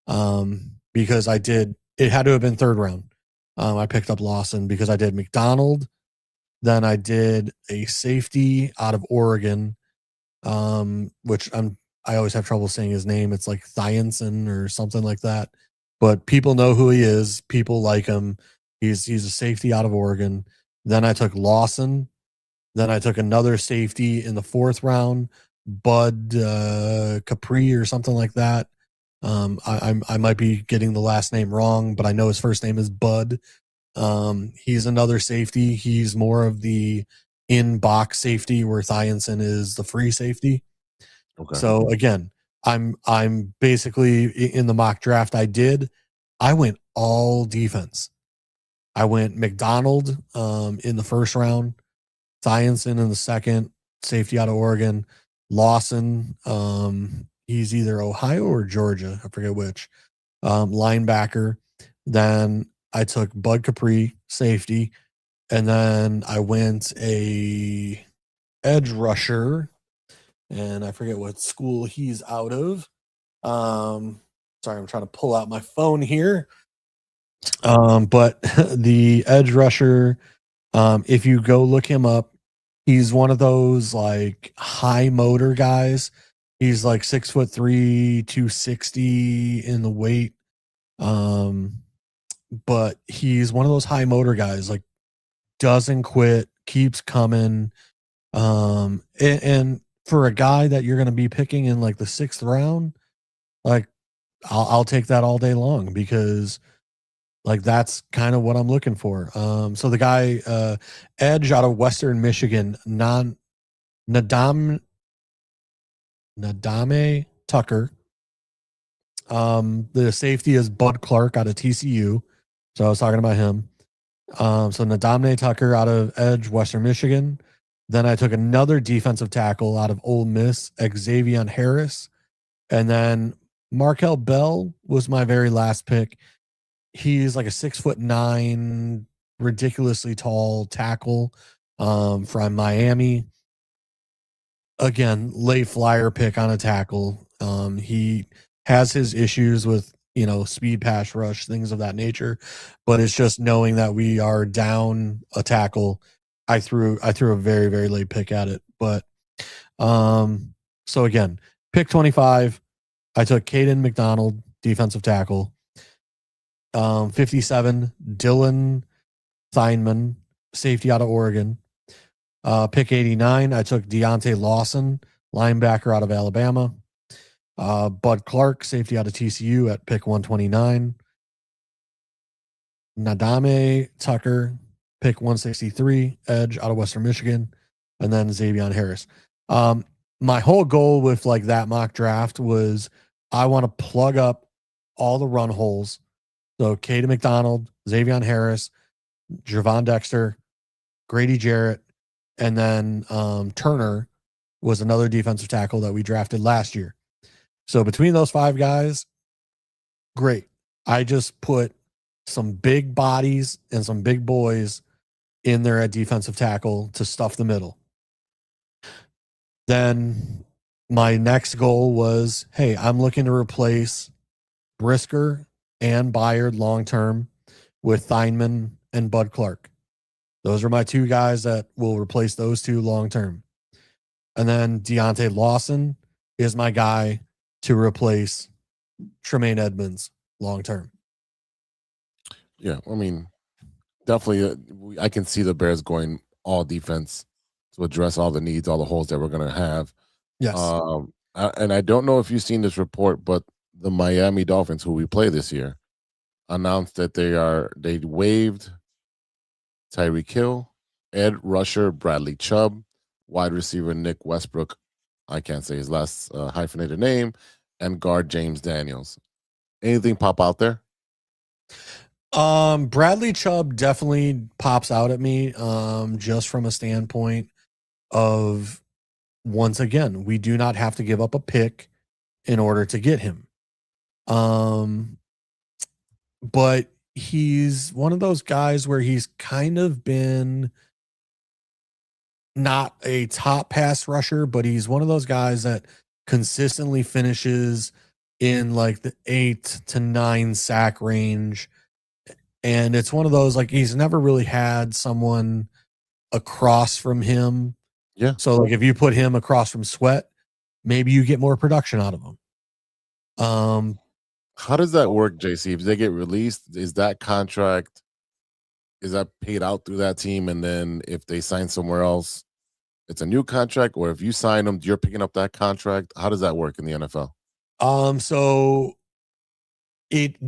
Because it had to have been third round. I picked up Lawson because I did McDonald. Then I did a safety out of Oregon, which I always have trouble saying his name. It's like Thianson or something like that. But people know who he is. People like him. He's a safety out of Oregon. Then I took Lawson. Then I took another safety in the fourth round, Bud Capri or something like that. I might be getting the last name wrong, but I know his first name is Bud. He's another safety. He's more of the in-box safety where Thianson is the free safety. Okay. So again, I'm basically in the mock draft I went all defense. I went McDonald in the first round, Thianson in the second, safety out of Oregon, Lawson, he's either Ohio or Georgia, I forget which, linebacker. Then I took Bud Capri, safety, and then I went a edge rusher, and I forget what school he's out of. Sorry, I'm trying to pull out my phone here. But the edge rusher, if you go look him up, he's one of those like high motor guys. He's like 6'3", 260 in the weight. But he's one of those high motor guys, like doesn't quit, keeps coming. And for a guy that you're going to be picking in like the sixth round, like I'll take that all day long because like that's kind of what I'm looking for. So the guy, edge out of Western Michigan, Nadame Tucker. The safety is Bud Clark out of TCU. So I was talking about him. So Nadame Tucker out of edge, Western Michigan. Then I took another defensive tackle out of Ole Miss, Xavier Harris. And then Markel Bell was my very last pick. He's like a 6'9", ridiculously tall tackle from Miami. Again, late flyer pick on a tackle. He has his issues with, speed, pass rush, things of that nature. But it's just knowing that we are down a tackle. I threw a very, very late pick at it. But so again, pick 25. I took Caden McDonald, defensive tackle. 57, Dylan Theinman, safety out of Oregon. Pick 89, I took Deontay Lawson, linebacker out of Alabama. Bud Clark, safety out of TCU at pick 129. Nadame Tucker, pick 163, edge out of Western Michigan. And then Xavier Harris. My whole goal with like that mock draft was I want to plug up all the run holes. So Caden McDonald, Xavier Harris, Javon Dexter, Grady Jarrett, And then Turner was another defensive tackle that we drafted last year. So between those 5 guys, great. I just put some big bodies and some big boys in there at defensive tackle to stuff the middle. Then my next goal was, hey, I'm looking to replace Brisker and Byard long-term with Theinman and Bud Clark. Those are my 2 guys that will replace those 2 long-term. And then Deontay Lawson is my guy to replace Tremaine Edmonds long-term. Yeah, I mean, definitely, I can see the Bears going all defense to address all the needs, all the holes that we're going to have. Yes. And I don't know if you've seen this report, but the Miami Dolphins, who we play this year, announced that they waived Tyreek Hill, Ed Rusher, Bradley Chubb, wide receiver Nick Westbrook, I can't say his last hyphenated name, and guard James Daniels. Anything pop out there? Bradley Chubb definitely pops out at me, just from a standpoint of, once again, we do not have to give up a pick in order to get him. But he's one of those guys where he's kind of been not a top pass rusher, but he's one of those guys that consistently finishes in like the 8 to 9 sack range. And it's one of those, like, he's never really had someone across from him. Yeah. So like if you put him across from Sweat, maybe you get more production out of him. How does that work, JC? If they get released, is that contract, is that paid out through that team? And then if they sign somewhere else, it's a new contract? Or if you sign them, you're picking up that contract? How does that work in the NFL? So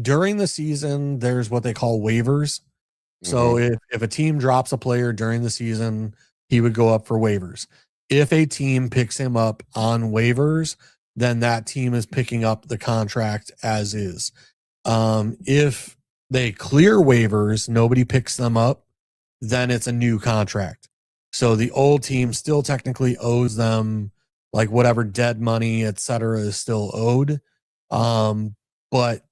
during the season, there's what they call waivers. So if a team drops a player during the season, he would go up for waivers. If a team picks him up on waivers, then that team is picking up the contract as is. If they clear waivers, nobody picks them up, then it's a new contract. So the old team still technically owes them like whatever dead money, et cetera, is still owed. But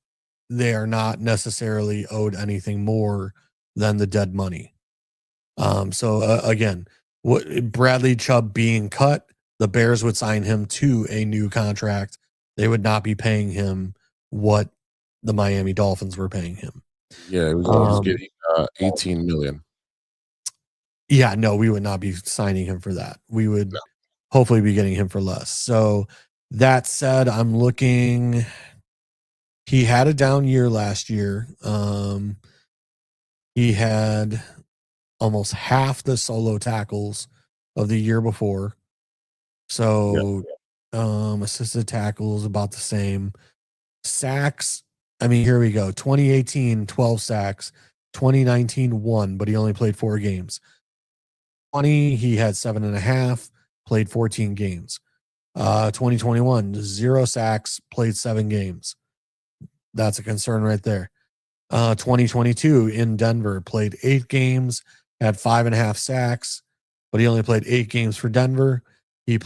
they are not necessarily owed anything more than the dead money. Again, Bradley Chubb being cut, the Bears would sign him to a new contract. They would not be paying him what the Miami Dolphins were paying him. Yeah, he was getting $18 million. Yeah, no, we would not be signing him for that. We would hopefully be getting him for less. So that said, I'm looking. He had a down year last year. He had almost half the solo tackles of the year before. So assisted tackles about the same. Sacks, I mean, here we go. 2018, 12 sacks. 2019, 1, but he only played 4 games. 20, he had 7.5, played 14 games. 2021, 0 sacks, played 7 games. That's a concern right there. 2022 in Denver, played 8 games, had 5.5 sacks, but he only played 8 games for Denver. He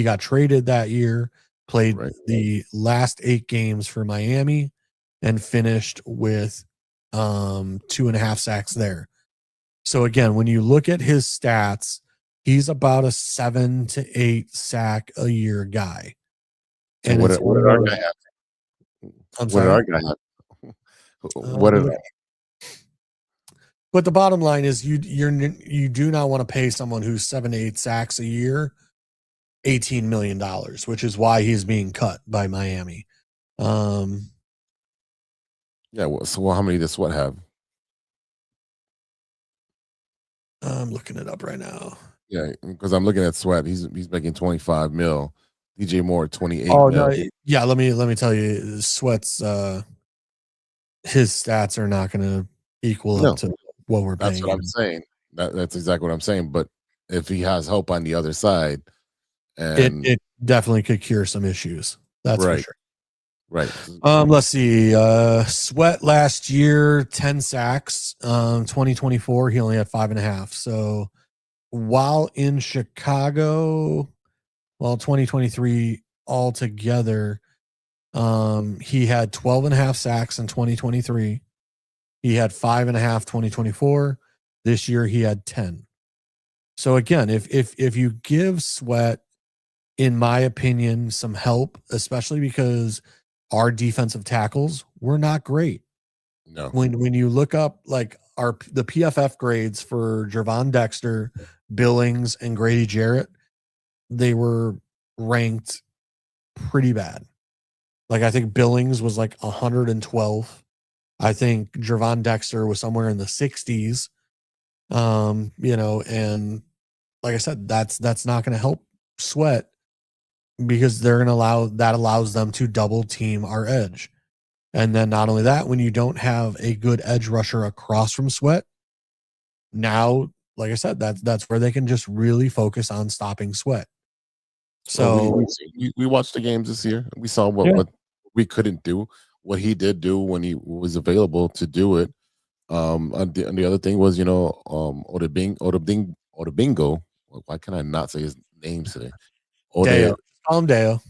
got traded that year, played the last 8 games for Miami, and finished with 2.5 sacks there. So again, when you look at his stats, he's about a 7 to 8 sack a year guy. And what did our guy have? I'm sorry. What did our guy have? What did But the bottom line is you do not want to pay someone who's 7 to 8 sacks a year $18 million, which is why he's being cut by Miami. Yeah, so how many does Sweat have? I'm looking it up right now. Yeah, because I'm looking at Sweat. He's making 25 mil. DJ Moore 28. Oh mil. no, yeah. Let me tell you, Sweat's his stats are not going to equal up to what we're paying. That's what I'm saying. That's exactly what I'm saying. But if he has help on the other side, and it definitely could cure some issues. That's for sure. Right. Let's see. Sweat last year, 10 sacks. 2024, he only had 5.5. So while in Chicago, 2023 altogether, he had 12 and a half sacks in 2023. He had 5.5 2024. This year he had 10. So again, if you give Sweat, in my opinion, some help, especially because our defensive tackles were not great. No. When you look up like the PFF grades for Gervon Dexter, Billings, and Grady Jarrett, they were ranked pretty bad. Like I think Billings was like 112. I think Gervon Dexter was somewhere in the 60s. And like I said, that's not going to help Sweat because they're going to allows them to double team our edge. And then not only that, when you don't have a good edge rusher across from Sweat, now, like I said, that's where they can just really focus on stopping Sweat. So we watched the games this year. We saw what we couldn't do, what he did do when he was available to do it. And the other thing was, Odabingo. Why can I not say his name today? Deo. Call him Deo.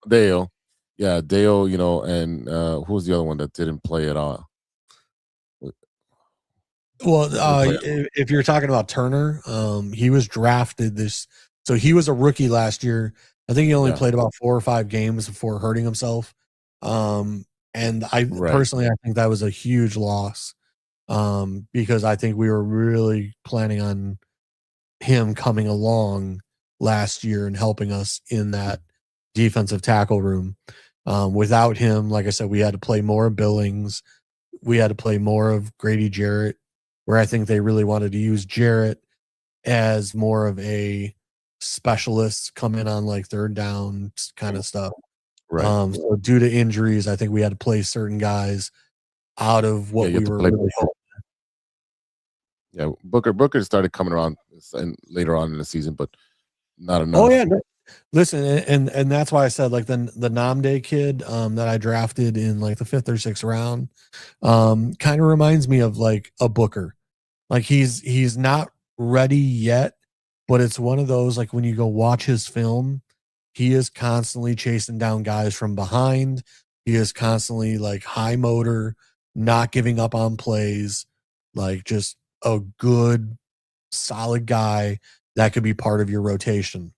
Deo. Yeah, Deo, and who's the other one that didn't play at all? Well, if you're talking about Turner, he was drafted so he was a rookie last year. I think he only played about 4 or 5 games before hurting himself. And personally, I think that was a huge loss because I think we were really planning on him coming along last year and helping us in that defensive tackle room. Without him, like I said, we had to play more of Billings. We had to play more of Grady Jarrett, where I think they really wanted to use Jarrett as more of a specialist, come in on like third down kind of stuff. Right. So due to injuries, I think we had to play certain guys out of what we were really hoping. Yeah, Booker started coming around and later on in the season, but not enough. Oh yeah, listen, and that's why I said like the Namde kid that I drafted in like the 5th or 6th round kind of reminds me of like a Booker. Like he's not ready yet, but it's one of those like when you go watch his film, he is constantly chasing down guys from behind. He is constantly like high motor, not giving up on plays, like just a good, solid guy that could be part of your rotation.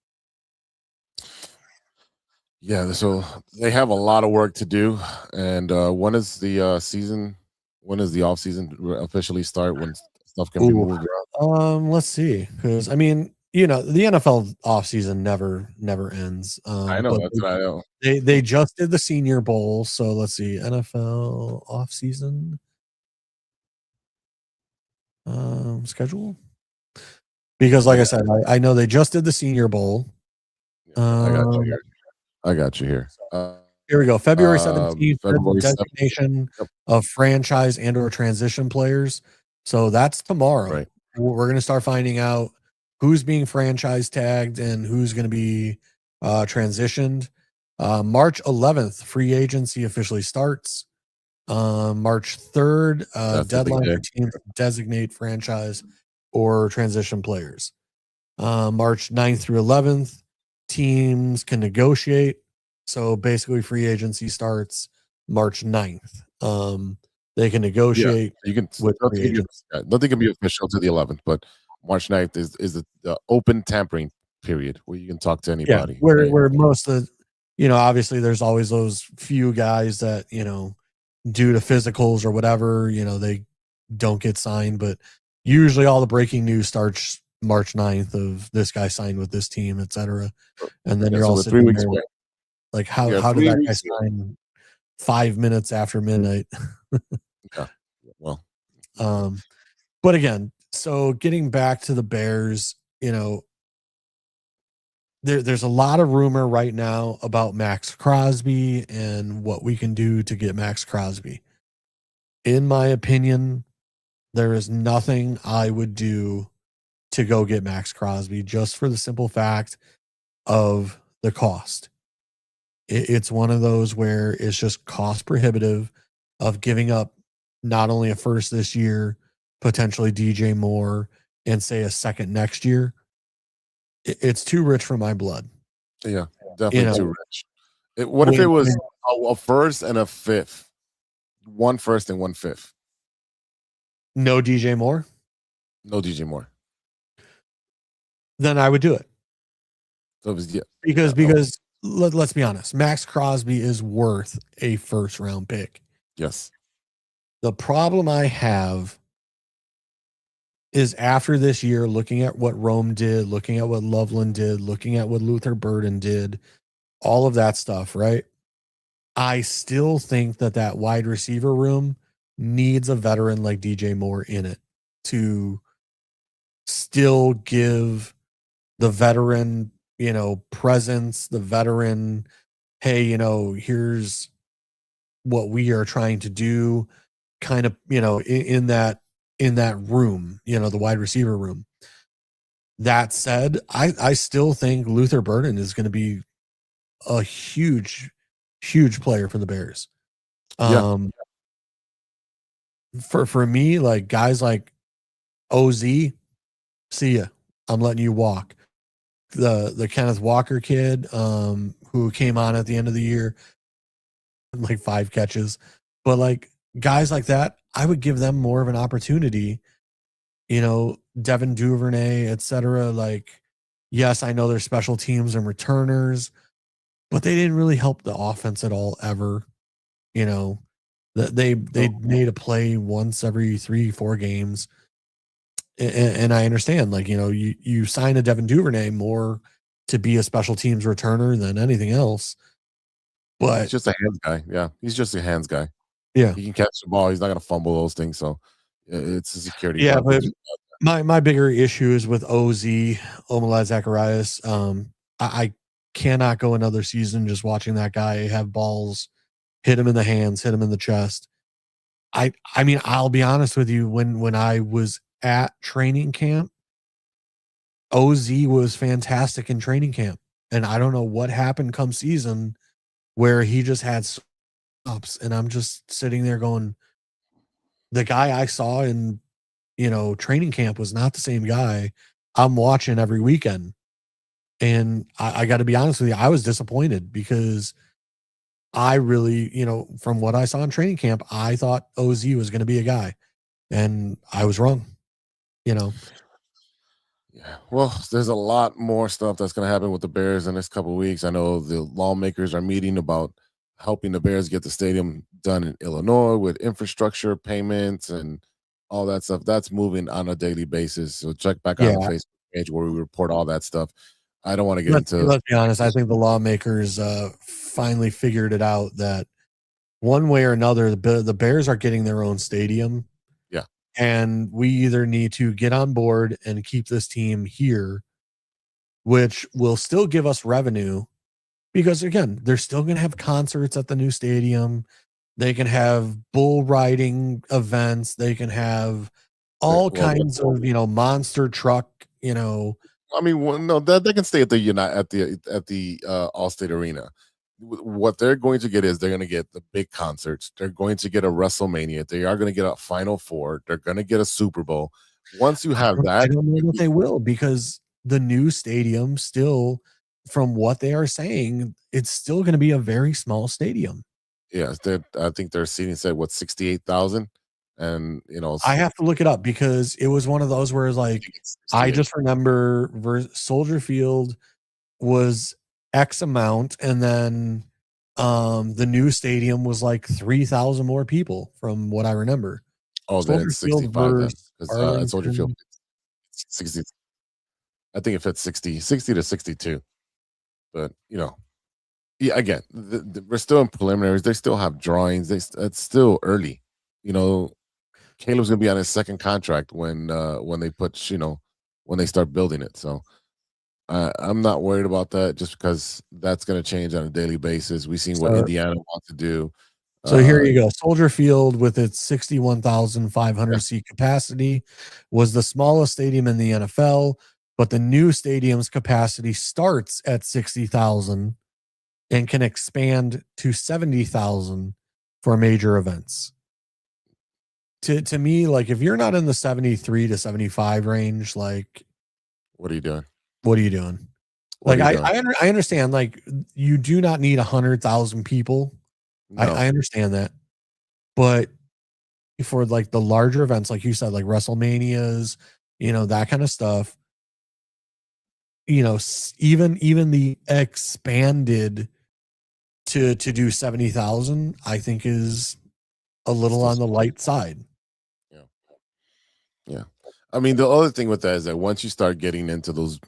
Yeah, so they have a lot of work to do. And when is the season? When does the off season officially start? When stuff can be moved around? Let's see, because I mean, the NFL offseason never ends. I know that's what I know. They just did the Senior Bowl, so let's see, NFL offseason schedule. Because, like I said, I know they just did the Senior Bowl. I got you here. Here we go. February 17th, designation of franchise and or transition players. So that's tomorrow. Right. We're going to start finding out who's being franchise tagged and who's going to be transitioned. March 11th, free agency officially starts. March 3rd, deadline for teams to designate franchise or transition players. March 9th through 11th, teams can negotiate. So basically free agency starts March 9th. They can negotiate. You can nothing can be official to the 11th, but March 9th is the open tampering period where you can talk to anybody. Yeah, where most of obviously there's always those few guys that, due to physicals or whatever, they don't get signed, but usually all the breaking news starts March 9th of this guy signed with this team, etc. And then you're all sitting 3 weeks there, away. like how did that guy sign 5 minutes after midnight? Yeah. Well. But again, so getting back to the Bears, there's a lot of rumor right now about Max Crosby and what we can do to get Max Crosby. In my opinion, there is nothing I would do to go get Max Crosby just for the simple fact of the cost. It's one of those where it's just cost prohibitive of giving up not only a first this year, potentially DJ Moore, and say a second next year. it's too rich for my blood. Yeah, definitely too know, rich. What if it when, was a first and a fifth? One first and one fifth. no DJ Moore, No DJ Moore. then I would do it. So it was, Because let's be honest, Max Crosby is worth a first round pick. yes. The problem I have is after this year, looking at what Rome did, looking at what Loveland did, looking at what Luther Burden did, all of that stuff, right? I still think that wide receiver room needs a veteran like DJ Moore in it to still give the veteran, presence, the veteran, hey, here's what we are trying to do, kind of, in that room, the wide receiver room. That said, I still think Luther Burden is going to be a huge player for the Bears. For me, like guys like OZ, see ya. I'm letting you walk. The Kenneth Walker kid, who came on at the end of the year, like 5 catches, but like guys like that, I would give them more of an opportunity. Devin Duvernay, etc. Like, yes, I know they're special teams and returners, but they didn't really help the offense at all ever. They made a play once every 3-4 games. And I understand, like, you sign a Devin Duvernay more to be a special teams returner than anything else. But He's just a hands guy. Yeah, he's just a hands guy. Yeah, he can catch the ball. He's not going to fumble those things. So it's a security. Yeah, but my bigger issue is with OZ, Omalai Zacharias. I cannot go another season just watching that guy have balls hit him in the hands, hit him in the chest. I mean, I'll be honest with you. When I was at training camp, OZ was fantastic in training camp, and I don't know what happened come season where he just had ups, and I'm just sitting there going, the guy I saw in training camp was not the same guy I'm watching every weekend. And I got to be honest with you, I was disappointed because I really, from what I saw in training camp, I thought OZ was going to be a guy, and I was wrong. Yeah. Well, there's a lot more stuff that's going to happen with the Bears in this couple of weeks. I know the lawmakers are meeting about helping the Bears get the stadium done in Illinois with infrastructure payments and all that stuff. That's moving on a daily basis. So check back on the Facebook page where we report all that stuff. I don't want to get into. Let's be honest. I think the lawmakers finally figured it out that one way or another, the Bears are getting their own stadium. Yeah. And we either need to get on board and keep this team here, which will still give us revenue, because again, they're still going to have concerts at the new stadium. They can have bull riding events. They can have all kinds of, monster truck, I mean, no, they can stay at the Allstate Arena. What they're going to get is they're going to get the big concerts. They're going to get a WrestleMania. They are going to get a Final Four. They're going to get a Super Bowl. Once you have that, I don't know that they will, because the new stadium still, from what they are saying, it's still going to be a very small stadium. Yes, I think their seating said 68,000. And I have to look it up because it was one of those where it's like, I just remember Soldier Field was X amount, and then the new stadium was like 3,000 more people from what I remember. Oh, then it's 65 because Soldier Field 60. I think it fits 60 to 62. But yeah, again, we're still in preliminaries. They still have drawings. It's still early. Caleb's gonna be on his second contract when they put when they start building it. So I'm not worried about that, just because that's gonna change on a daily basis. We've seen what Indiana wants to do. So here you go. Soldier Field, with its 61,500 seat capacity, was the smallest stadium in the NFL, but the new stadium's capacity starts at 60,000 and can expand to 70,000 for major events. To me, like, if you're not in the 73 to 75 range, like, what are you doing? what are you doing? What Like are you doing? I understand. Like you do not need 100,000 people. No. I understand that, but for like the larger events, like you said, like WrestleManias, that kind of stuff. Even the expanded to do 70,000, I think is a little on the light side. Yeah. Yeah. I mean, the other thing with that is that once you start getting into those,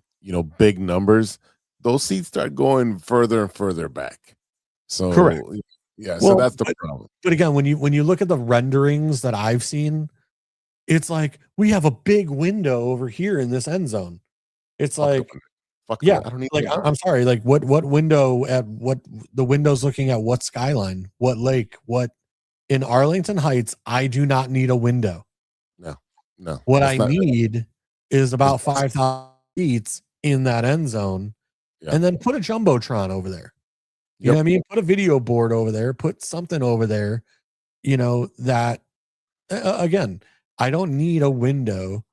big numbers, those seats start going further and further back. So, Correct. yeah, so that's the problem. But again, when you look at the renderings that I've seen, it's like we have a big window over here in this end zone. It's Fuck the like, window. Fuck the yeah, window. I don't need like the I'm sorry, like what window at what the window's looking at what skyline, what lake, what in Arlington Heights, I do not need a window. No. What that's I not- need is about 5,000 seats in that end zone, Yeah. and then put a jumbotron over there. You know what I mean? Put a video board over there, put something over there, that again, I don't need a window.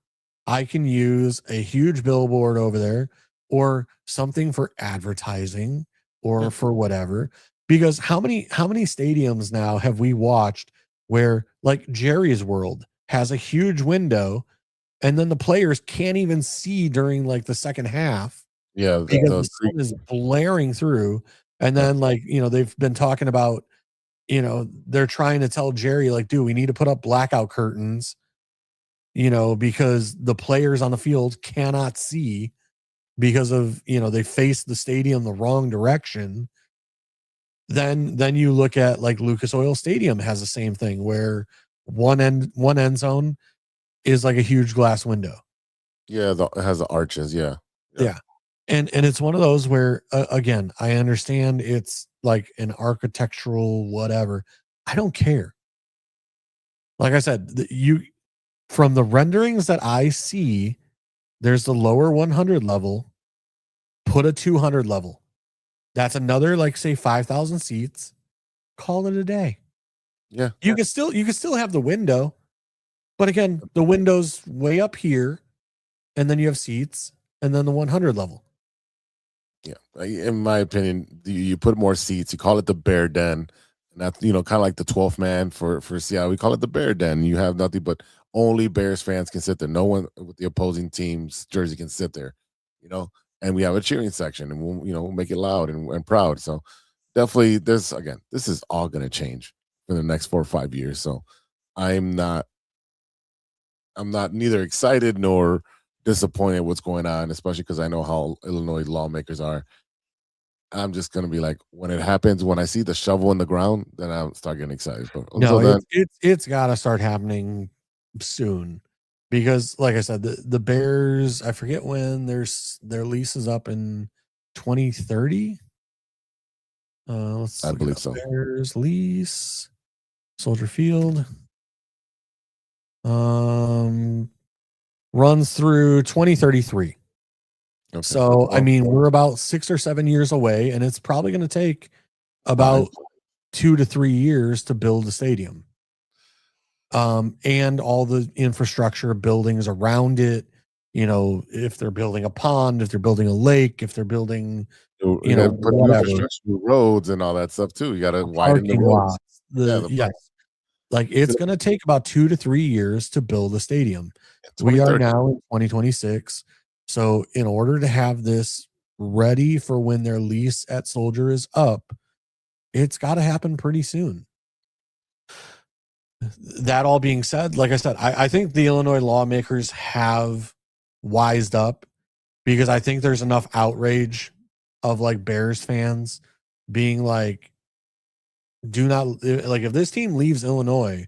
I can use a huge billboard over there or something for advertising or for whatever. Because how many stadiums now have we watched where like Jerry's World has a huge window and then the players can't even see during like the second half Yeah, because the sun is blaring through. And then they've been talking about, they're trying to tell Jerry like, dude, we need to put up blackout curtains, because the players on the field cannot see because of, they face the stadium the wrong direction. Then you look at like Lucas Oil Stadium has the same thing where one end zone is like a huge glass window. Yeah, it has the arches. Yeah. Yeah. And it's one of those where again, I understand it's like an architectural whatever. I don't care. Like I said, from the renderings that I see, there's the lower 100 level, put a 200 level. That's another like say 5,000 seats. Call it a day. Yeah. You can still have the window, but again, the window's way up here, and then you have seats, and then the 100 level. Yeah, in my opinion, you put more seats. You call it the Bear Den, and that's kind of like the 12th man for Seattle. We call it the Bear Den. You have nothing but only Bears fans can sit there. No one with the opposing team's jersey can sit there. And we have a cheering section, and we'll make it loud and proud. So definitely, this is all going to change in the next 4 or 5 years. So I'm not neither excited nor disappointed what's going on, especially because I know how Illinois lawmakers are. I'm just gonna be like, when it happens, when I see the shovel in the ground, then I'll start getting excited. But no, it's got to start happening soon, because like I said, the Bears, I forget when their lease is up in 2030. I believe so. Bears lease, Soldier Field. Runs through 2033. Okay. So, I mean, we're about 6 or 7 years away, and it's probably going to take about 2 to 3 years to build a stadium. And all the infrastructure buildings around it, if they're building a pond, if they're building a lake, if they're building, whatever. Roads and all that stuff too. You got to widen the roads. Yes. Like it's going to take about 2 to 3 years to build a stadium. We are now in 2026. So in order to have this ready for when their lease at Soldier is up, it's got to happen pretty soon. That all being said, like I said, I think the Illinois lawmakers have wised up, because I think there's enough outrage of like Bears fans being like, do not, like, if this team leaves Illinois,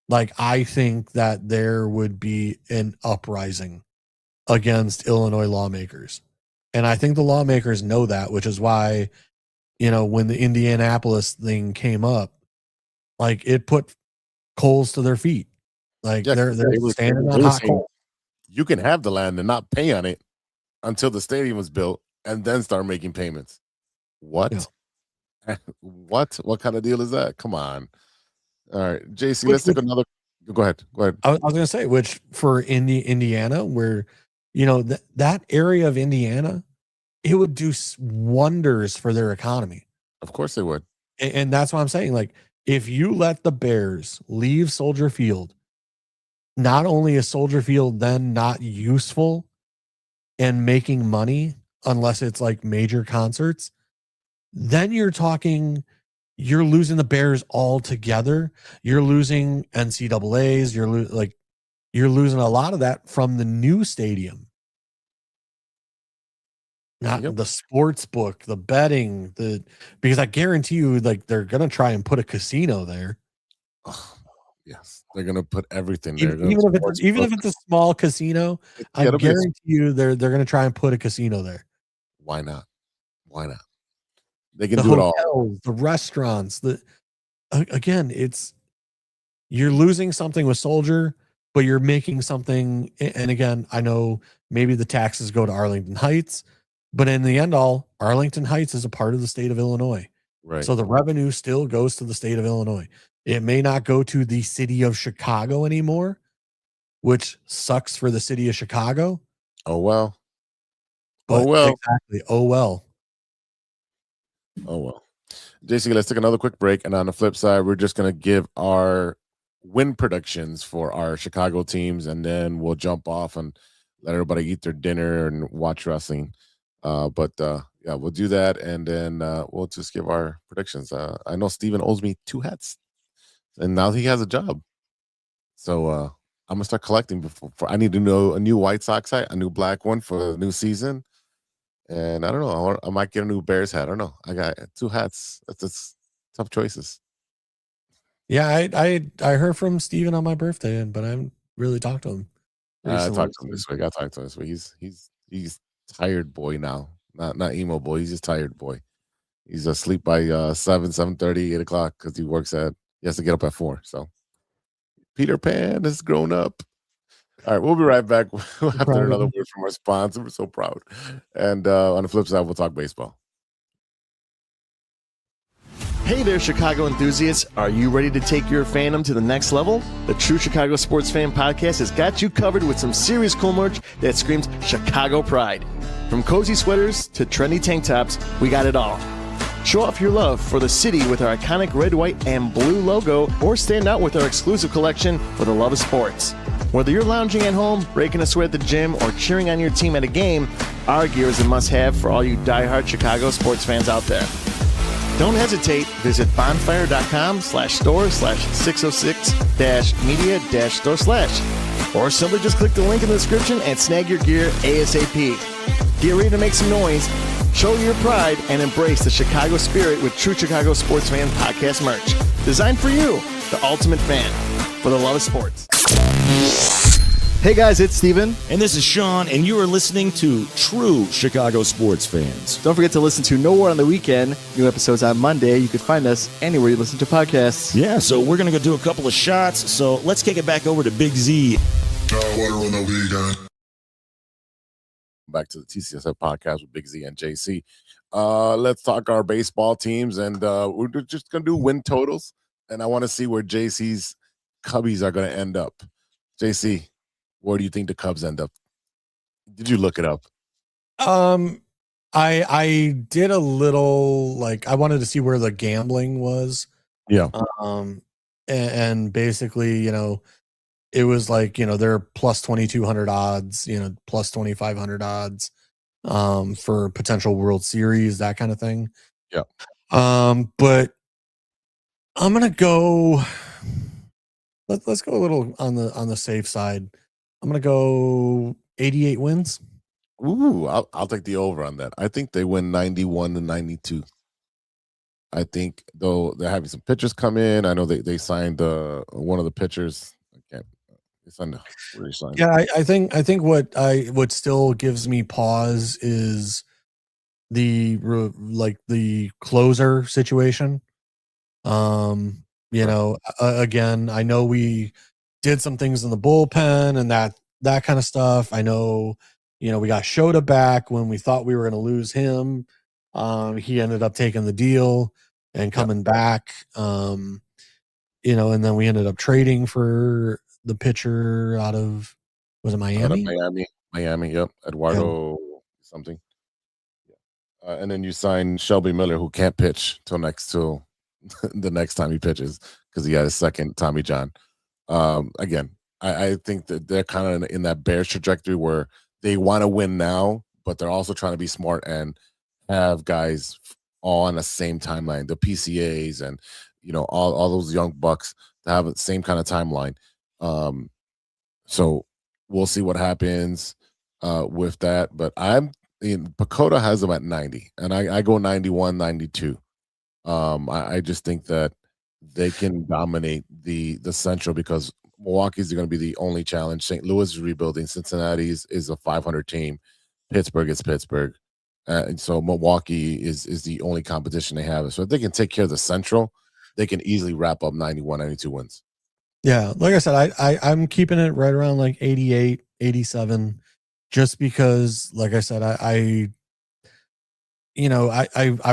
like, I think that there would be an uprising against Illinois lawmakers. And I think the lawmakers know that, which is why, when the Indianapolis thing came up, like, it put coals to their feet. Like, they're standing on hot coals. You can have the land and not pay on it until the stadium is built and then start making payments. What? Yeah. What kind of deal is that? Come on. All right, JC, let's take another. Go ahead. I was going to say, which for Indiana, where that area of Indiana, it would do wonders for their economy. Of course they would. And that's what I'm saying. Like, if you let the Bears leave Soldier Field, not only is Soldier Field then not useful and making money unless it's like major concerts, then you're losing the Bears altogether. You're losing NCAAs. You're losing a lot of that from the new stadium. Not the sports book, the betting, because I guarantee you, like, they're gonna try and put a casino there. Oh, yes, they're gonna put everything there. Even if it's a small casino, I guarantee you they're gonna try and put a casino there. Why not? Why not? They can do it all. The restaurants, again, you're losing something with Soldier, but you're making something. And again, I know maybe the taxes go to Arlington Heights, but in the end all, Arlington Heights is a part of the state of Illinois. Right. So the revenue still goes to the state of Illinois. It may not go to the city of Chicago anymore, which sucks for the city of Chicago. Oh, well. Exactly. Oh, well. Oh, well. JC, let's take another quick break. And on the flip side, we're just going to give our win predictions for our Chicago teams, and then we'll jump off and let everybody eat their dinner and watch wrestling. Yeah, we'll do that, and then we'll just give our predictions. I know Steven owes me 2 hats, and now he has a job. So I'm going to start collecting. I need to know a new White Sox hat, a new black one for the new season. And I don't know. I might get a new Bears hat. I don't know. I got 2 hats. That's tough choices. Yeah, I heard from Steven on my birthday, but I haven't really talked to him. I talked to him this week. He's tired boy now. Not emo boy. He's just tired boy. He's asleep by 7:30, 8 o'clock because he has to get up at 4. So Peter Pan has grown up. All right, we'll be right back after another word from our sponsor. We're so proud. And on the flip side, we'll talk baseball. Hey there, Chicago enthusiasts. Are you ready to take your fandom to the next level? The True Chicago Sports Fan Podcast has got you covered with some serious cool merch that screams Chicago pride. From cozy sweaters to trendy tank tops, we got it all. Show off your love for the city with our iconic red, white, and blue logo, or stand out with our exclusive collection for the love of sports. Whether you're lounging at home, breaking a sweat at the gym, or cheering on your team at a game, our gear is a must-have for all you diehard Chicago sports fans out there. Don't hesitate. Visit bonfire.com/store/606-media-store/. Or simply just click the link in the description and snag your gear ASAP. Get ready to make some noise, show your pride, and embrace the Chicago spirit with True Chicago Sports Fan Podcast merch. Designed for you, the ultimate fan, for the love of sports. Hey guys, it's Steven. And this is Sean, and you are listening to True Chicago Sports Fans. Don't forget to listen to No War on the Weekend. New episodes on Monday. You can find us anywhere you listen to podcasts. Yeah, so we're going to go do a couple of shots. So let's kick it back over to Big Z. Back to the TCSF podcast with Big Z and JC. Let's talk our baseball teams, and we're just going to do win totals. And I want to see where JC's Cubbies are going to end up. JC, where do you think the Cubs end up? Did you look it up? I did a little, I wanted to see where the gambling was. Yeah. And basically, it was they're plus 2,200 odds, plus 2,500 odds, for potential World Series, that kind of thing. Yeah. But I'm going to go, let's go a little on the safe side. I'm going to go 88 wins. Ooh, I'll take the over on that. I think they win 91-92. I think, though, they're having some pitchers come in. I know they signed one of the pitchers. I can't. They signed. Yeah, I think what still gives me pause is the closer situation. Again, I know we did some things in the bullpen and that kind of stuff. I know, we got Shota back when we thought we were going to lose him. He ended up taking the deal and coming back. And then we ended up trading for the pitcher out of, was it Miami? Miami. Miami. Yep, Eduardo something. And then you sign Shelby Miller, who can't pitch till the next time he pitches because he had his second Tommy John. Again, I think that they're kind of in that Bears trajectory where they want to win now, but they're also trying to be smart and have guys all on the same timeline. The PCAs and all those young bucks to have the same kind of timeline. So we'll see what happens with that. But Pacoda has them at 90, and I go 91, 92. I just think that they can dominate the Central because Milwaukee's going to be the only challenge. St. Louis is rebuilding. Cincinnati is a 500 team. Pittsburgh is Pittsburgh. And so Milwaukee is the only competition they have. So if they can take care of the Central, they can easily wrap up 91, 92 wins. Yeah, like I said, I'm keeping it right around like 88, 87, just because, like I said, I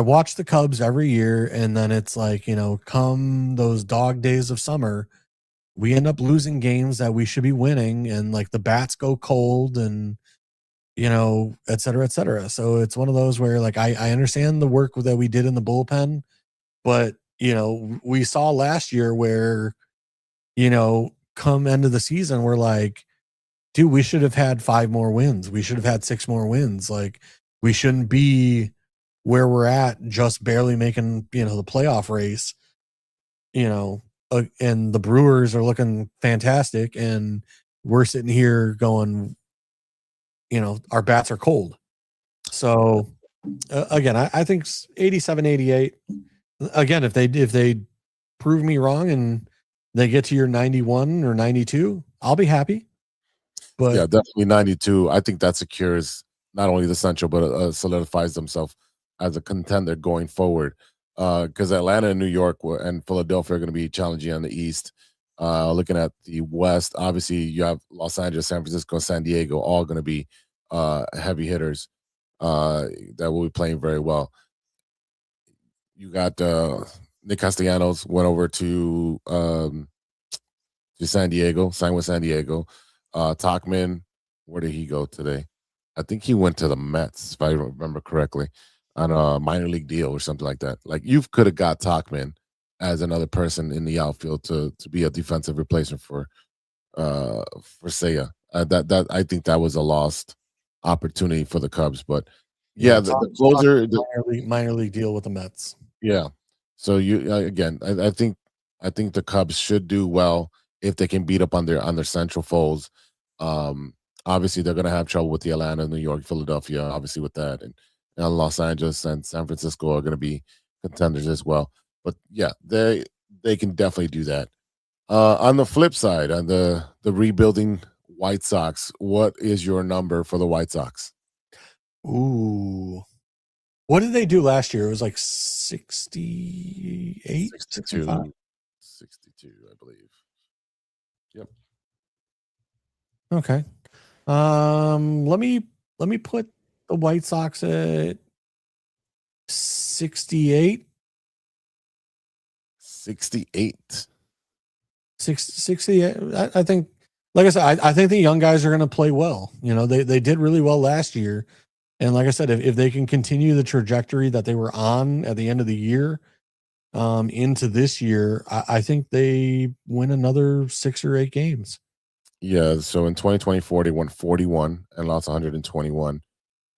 watch the Cubs every year, and then it's like, come those dog days of summer, we end up losing games that we should be winning, and like the bats go cold, and et cetera, et cetera. So it's one of those where like I understand the work that we did in the bullpen, but we saw last year where come end of the season, we're like, dude, we should have had 5 more wins. We should have had 6 more wins. Like, we shouldn't be where we're at, just barely making, the playoff race, and the Brewers are looking fantastic. And we're sitting here going, our bats are cold. So again, I think 87, 88, again, if they prove me wrong and they get to your 91 or 92, I'll be happy. But yeah, definitely 92. I think that secures not only the Central, but solidifies themselves as a contender going forward. Because Atlanta and New York and Philadelphia are going to be challenging on the East. Looking at the West, obviously you have Los Angeles, San Francisco, San Diego, all going to be heavy hitters that will be playing very well. You got Nick Castellanos went over to San Diego, signed with San Diego. Tachman, where did he go today? I think he went to the Mets, if I remember correctly, on a minor league deal or something like that. Like, you could have got Tachman as another person in the outfield to be a defensive replacement for Seiya. That I think that was a lost opportunity for the Cubs. But yeah, the closer, minor league deal with the Mets. Yeah. So again, I think the Cubs should do well if they can beat up on their central foes. Obviously they're going to have trouble with the Atlanta, New York, Philadelphia, obviously with that, and Los Angeles and San Francisco are going to be contenders as well. But yeah, they can definitely do that. On the flip side, on the rebuilding White Sox, what is your number for the White Sox? Ooh. What did they do last year? It was like 68, 62, 62, I believe. Yep. Okay. Let me put the White Sox at 68. 68. 68. I think, like I said, I think the young guys are going to play well. They did really well last year. And like I said, if they can continue the trajectory that they were on at the end of the year into this year, I think they win another 6 or 8 games. Yeah, so in 2024, they won 41 and lost 121.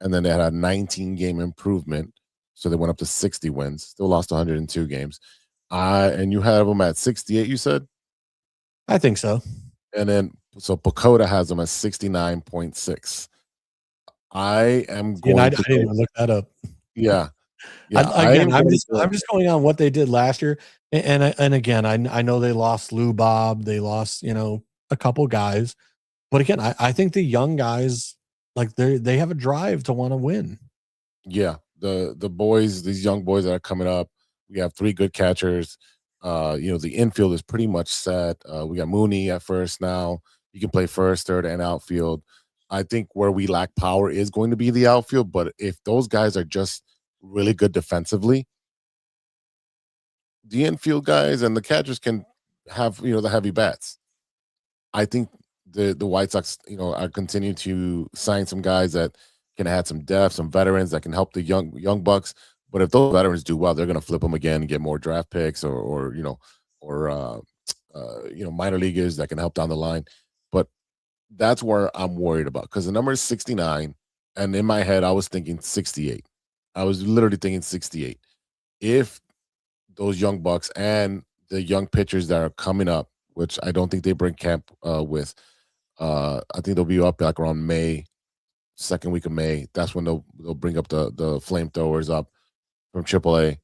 And then they had a 19-game improvement. So they went up to 60 wins, still lost 102 games. And you have them at 68, you said? I think so. And then, so Pacoda has them at 69.6. I am going I didn't even look that up. Yeah. I'm just going on what they did last year. And again, I know they lost Lou Bob. They lost, a couple guys. But again, I think the young guys, like they have a drive to want to win. Yeah. The boys, these young boys that are coming up, we have 3 good catchers. The infield is pretty much set. We got Mooney at first now. You can play first, third, and outfield. I think where we lack power is going to be the outfield, but if those guys are just really good defensively, the infield guys and the catchers can have, the heavy bats. I think the White Sox, are continuing to sign some guys that can add some depth, some veterans that can help the young bucks. But if those veterans do well, they're going to flip them again and get more draft picks or minor leaguers that can help down the line. But that's where I'm worried about, because the number is 69, and in my head I was thinking 68. I was literally thinking 68. If those young bucks and the young pitchers that are coming up, which I don't think they bring camp with, I think they'll be up like around May, second week of May. That's when they'll bring up the flamethrowers up from AAA.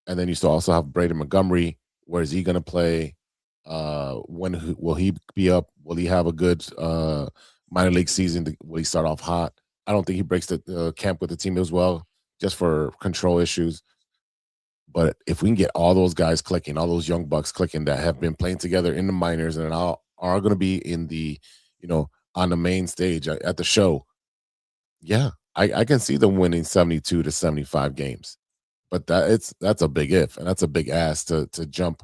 And then you still also have Braden Montgomery. Where is he going to play? When will he be up? Will he have a good minor league season? Will he start off hot? I don't think he breaks the camp with the team as well, just for control issues. But if we can get all those guys clicking, all those young bucks clicking that have been playing together in the minors and are going to be in the, on the main stage at the show, yeah, I can see them winning 72 to 75 games. But that's a big if, and that's a big ask to jump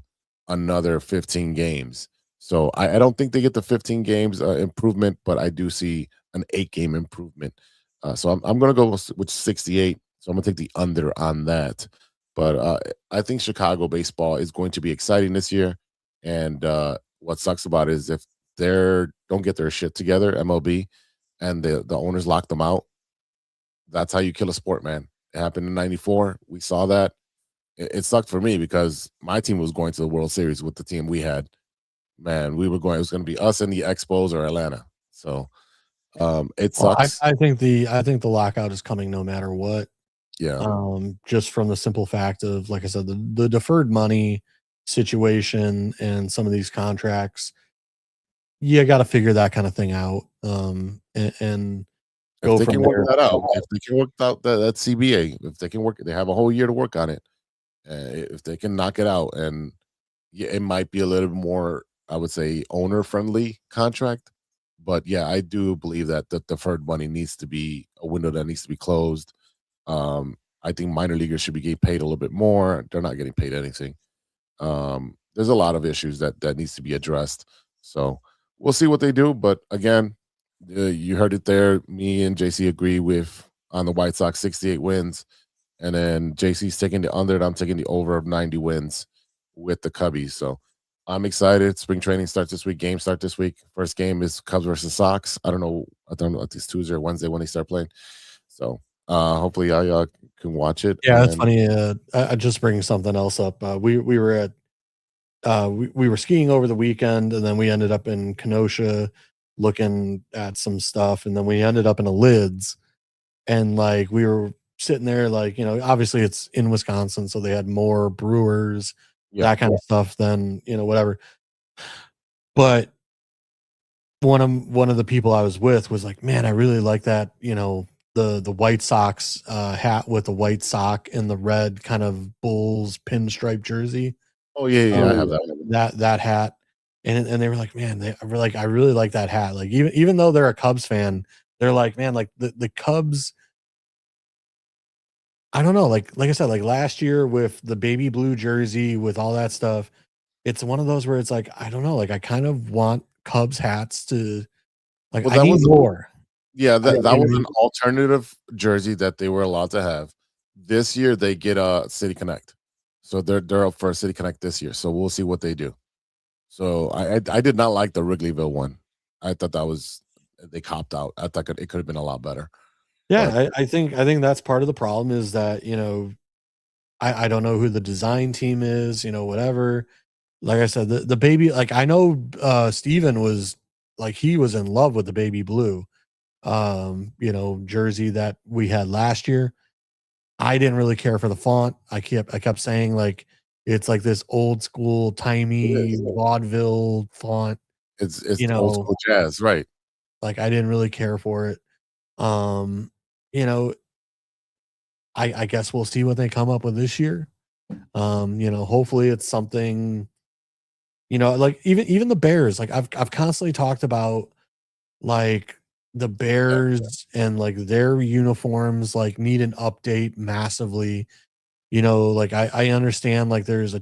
another 15 games. So I don't think they get the 15 games improvement, but I do see an 8-game improvement. So I'm going to go with 68. So I'm going to take the under on that. But I think Chicago baseball is going to be exciting this year. And what sucks about it is if they don't get their shit together, MLB, and the owners lock them out, that's how you kill a sport, man. It happened in '94. We saw that. It sucked for me because my team was going to the World Series with the team we had. Man, we were going. It was going to be us and the Expos or Atlanta. So it sucks. I think the lockout is coming no matter what. Yeah. Just from the simple fact of, like I said, the deferred money situation and some of these contracts, you got to figure that kind of thing out. And if they can work that out, if they can work out that CBA, if they can work, they have a whole year to work on it. If they can knock it out, and yeah, it might be a little more, I would say, owner friendly contract. But yeah, I do believe that the deferred money needs to be a window that needs to be closed. I think minor leaguers should be getting paid a little bit more. They're not getting paid anything. There's a lot of issues that needs to be addressed. So we'll see what they do. But again, you heard it there. Me and JC agree with on the White Sox 68 wins, and then JC's taking the under, and I'm taking the over of 90 wins with the Cubbies. So I'm excited. Spring training starts this week. Games start this week. First game is Cubs versus Sox. I don't know if it's Tuesday or Wednesday when they start playing. So hopefully y'all can watch it. Yeah, that's funny. I just bring something else up. We were at we were skiing over the weekend, and then we ended up in Kenosha looking at some stuff, and then we ended up in a Lids, and like we were sitting there, like, obviously it's in Wisconsin, so they had more brewers, that kind of stuff than whatever. But one of the people I was with was like, man, I really like that, the White Sox hat with the white sock and the red kind of Bulls pinstripe jersey. Oh yeah, I have that. That hat. And they were like, man, I really like that hat. Like, even though they're a Cubs fan, they're like, man, like the Cubs, I don't know, like I said, like last year with the baby blue jersey, with all that stuff, it's one of those where it's like, I don't know, like I kind of want Cubs hats to, like, I need more. Yeah, that was an alternative jersey that they were allowed to have. This year they get a City Connect. So they're up for a City Connect this year. So we'll see what they do. So I did not like the Wrigleyville one. I thought they copped out. I thought it could have been a lot better. Yeah, I think that's part of the problem is that, I don't know who the design team is, whatever. Like I said, the baby, like I know Steven was like, he was in love with the baby blue jersey that we had last year. I didn't really care for the font. I kept saying, like, it's like this old school timey vaudeville font. It's old school jazz, right? Like, I didn't really care for it. I guess we'll see what they come up with this year. Hopefully it's something, like even the Bears, like I've constantly talked about, like, the Bears and like their uniforms like need an update massively. Like I understand, like there's a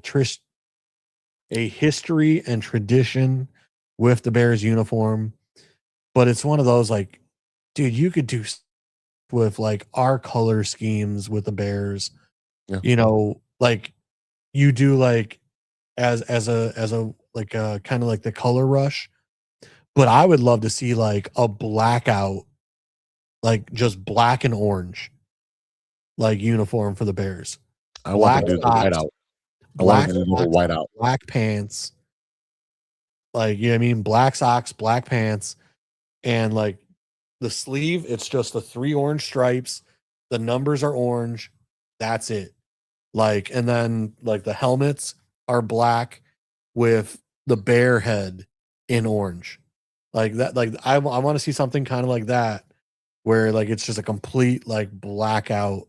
history and tradition with the Bears uniform. but it's one of those like, dude, you could do with like our color schemes with the Bears. Yeah. You know, like you do like as a like a kind of like the color rush. But I would love to see like a blackout, like just black and orange, like uniform for the Bears. I want them Black to do the socks, whiteout. I want black them to do the socks, whiteout. black pants. Like, you know what I mean? Black socks, black pants, and like the sleeve, it's just the 3 orange stripes. The numbers are orange. That's it. Like, and then like the helmets are black with the bear head in orange. Like that, like I want to see something kind of like that where like it's just a complete like blackout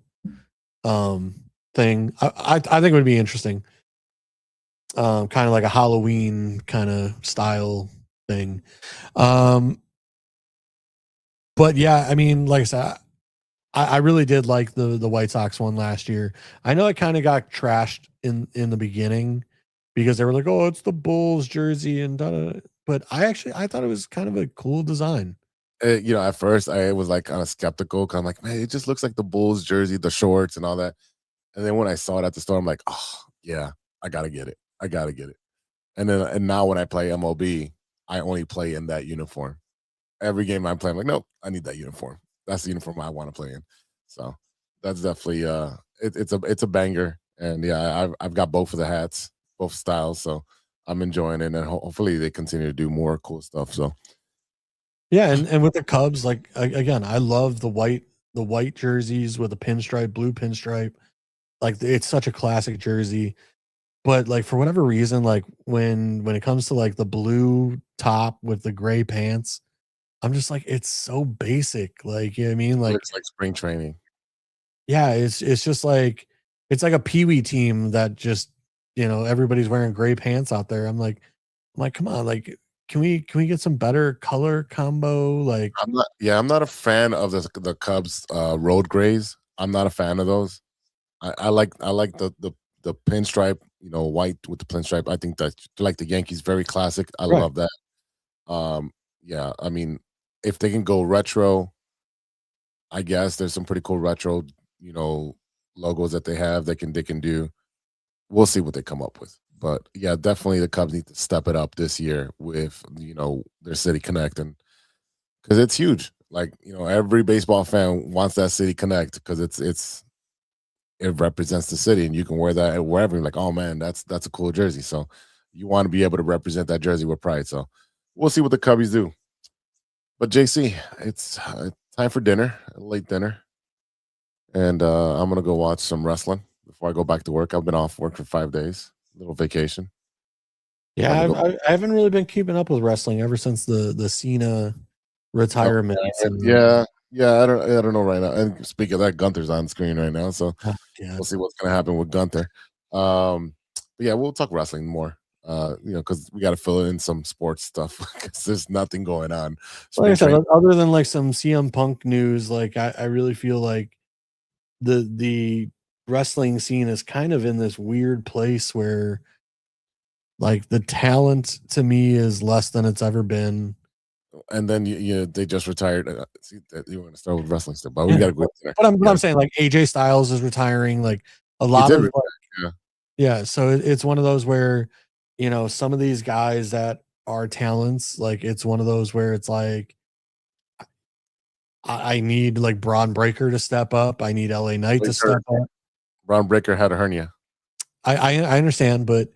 thing. I think it would be interesting. Kind of like a Halloween kind of style thing. But yeah, I mean, like I said, I really did like the White Sox one last year. I know it kind of got trashed in the beginning because they were like, "Oh, it's the Bulls jersey," and but I thought it was kind of a cool design. You know, at first I was like kind of skeptical because I'm like, man, it just looks like the Bulls jersey, the shorts and all that. And then when I saw it at the store, I'm like, oh yeah, I gotta get it. I gotta get it. And now when I play MLB, I only play in that uniform. Every game I play, I'm like, nope, I need that uniform. That's the uniform I want to play in. So that's definitely it's a banger. And yeah, I've got both of the hats, both styles. So I'm enjoying it, and hopefully they continue to do more cool stuff. So Yeah, and with the Cubs, like again, I love the white jerseys with the pinstripe, blue pinstripe. Like it's such a classic jersey. But like for whatever reason, like when it comes to like the blue top with the gray pants, I'm just like it's so basic. Like, you know what I mean? it Like, looks like spring training. yeah, it's just like it's like a peewee team that just, you know, everybody's wearing gray pants out there. I'm like, come on, like can we get some better color combo? Like, I'm not a fan of the Cubs road grays. I'm not a fan of those. I like the pinstripe, you know, white with the pinstripe. I think that like the Yankees, very classic. I right. love that. Yeah, I mean, if they can go retro, I guess there's some pretty cool retro, you know, logos that they can do. We'll see what they come up with. But yeah, definitely the Cubs need to step it up this year with, you know, their City Connect, and because it's huge. Like, you know, every baseball fan wants that City Connect because it represents the city, and you can wear that wherever. You're like, oh man, that's a cool jersey. So you want to be able to represent that jersey with pride. So we'll see what the Cubbies do. But JC, it's time for dinner, late dinner, and I'm gonna go watch some wrestling before I go back to work. I've been off work for 5 days, little vacation. Yeah, Time to go. I haven't really been keeping up with wrestling ever since the Cena retirement. Yeah, yeah. I don't know right now. And speaking of that, Gunther's on screen right now, so Yeah. we'll see what's gonna happen with Gunther. But yeah, we'll talk wrestling more. You know, because we got to fill in some sports stuff because there's nothing going on. Like I Spring said, training. other than like some CM Punk news, like I really feel like the wrestling scene is kind of in this weird place where like the talent to me is less than it's ever been. And then they just retired. See, you want to start with wrestling stuff, but we Yeah. got to go there. But I'm saying like AJ Styles is retiring, like a He lot did of retire, yeah. yeah. So it's one of those where, you know, some of these guys that are talents, like it's one of those where it's like I need like Braun Breaker to step up. I need LA Knight to step up. Ron Breaker had a hernia. I understand, but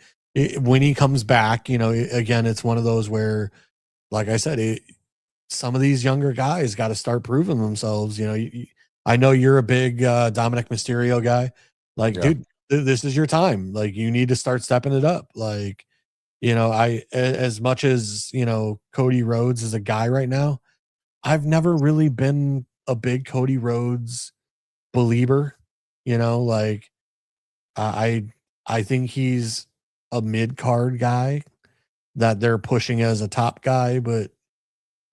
when he comes back, you know, again, it's one of those where, like I said, some of these younger guys got to start proving themselves. You know, I know you're a big Dominic Mysterio guy. Like, Yeah. dude, this is your time. Like, you need to start stepping it up. Like, you know, as much as, you know, Cody Rhodes is a guy right now, I've never really been a big Cody Rhodes believer. You know, like I think he's a mid card guy that they're pushing as a top guy, but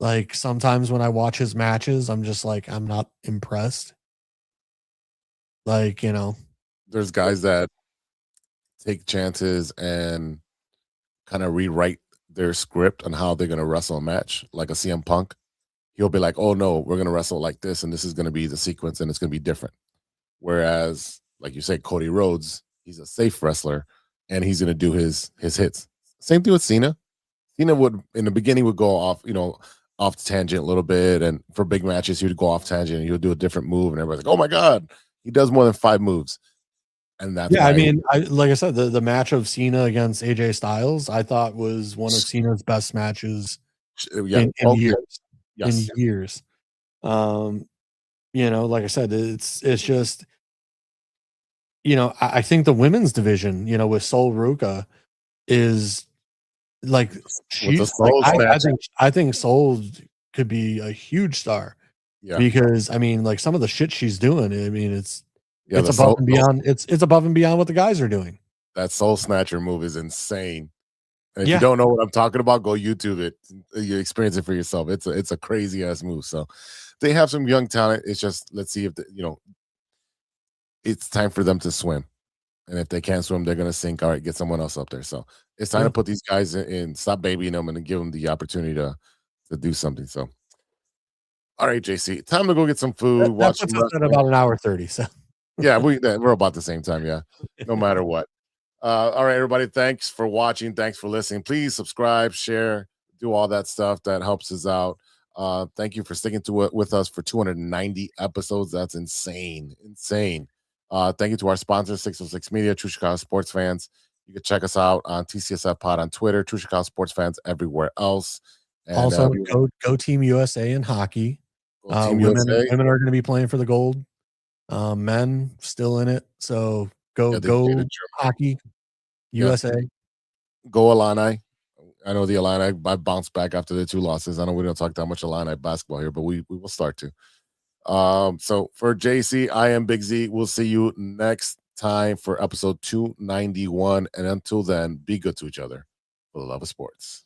like sometimes when I watch his matches, I'm just like I'm not impressed. Like, you know, There's guys that take chances and kind of rewrite their script on how they're going to wrestle a match, like a CM Punk. he'll be like, oh no, we're gonna wrestle like this, and this is gonna be the sequence, and it's gonna be different. Whereas, like you say, Cody Rhodes, he's a safe wrestler, and he's gonna do his hits. Same thing with Cena. Cena would in the beginning would go off, off the tangent a little bit, and for big matches, he would go off tangent and he would do a different move, and everybody's like, "Oh my god, he does more than 5 moves." And that's Yeah, I why mean, like I said, the match of Cena against AJ Styles, I thought was one of Cena's best matches yeah, in okay, years. In yes, years. Like I said, it's just, I think the women's division, with Sol Ruka is like with the she's like soul snatch, I think Sol could be a huge star yeah, because I mean, like some of the shit she's doing, I mean, it's the above soul, and beyond. It's above and beyond what the guys are doing. that soul snatcher move is insane. And if you Yeah. don't know what I'm talking about, go YouTube it. You experience it for yourself. It's a crazy ass move. So they have some young talent. It's just let's see if it's time for them to swim. And if they can't swim, they're gonna sink. All right, get someone else up there. So it's time to put these guys in, stop babying them, and give them the opportunity to do something. So, all right, JC, time to go get some food. That Watch puts some us at wrestling. about an hour 30. So Yeah, we're about the same time. Yeah, no matter what. All right, everybody. Thanks for watching. Thanks for listening. Please subscribe, share, do all that stuff that helps us out. Thank you for sticking to it with us for 290 episodes. That's insane. Thank you to our sponsor, 606 Media, True Chicago Sports Fans. You can check us out on TCSF Pod on Twitter, True Chicago Sports Fans everywhere else. And also go Team USA in hockey. Team Women USA. are going to be playing for the gold. Men still in it. So go hockey USA. Go Illini. I know the Illini bounced back after the 2 losses. I know we don't talk that much Illini basketball here, but we will start to. So for JC, I am Big Z. We'll see you next time for episode 291. And until then, be good to each other for the love of sports.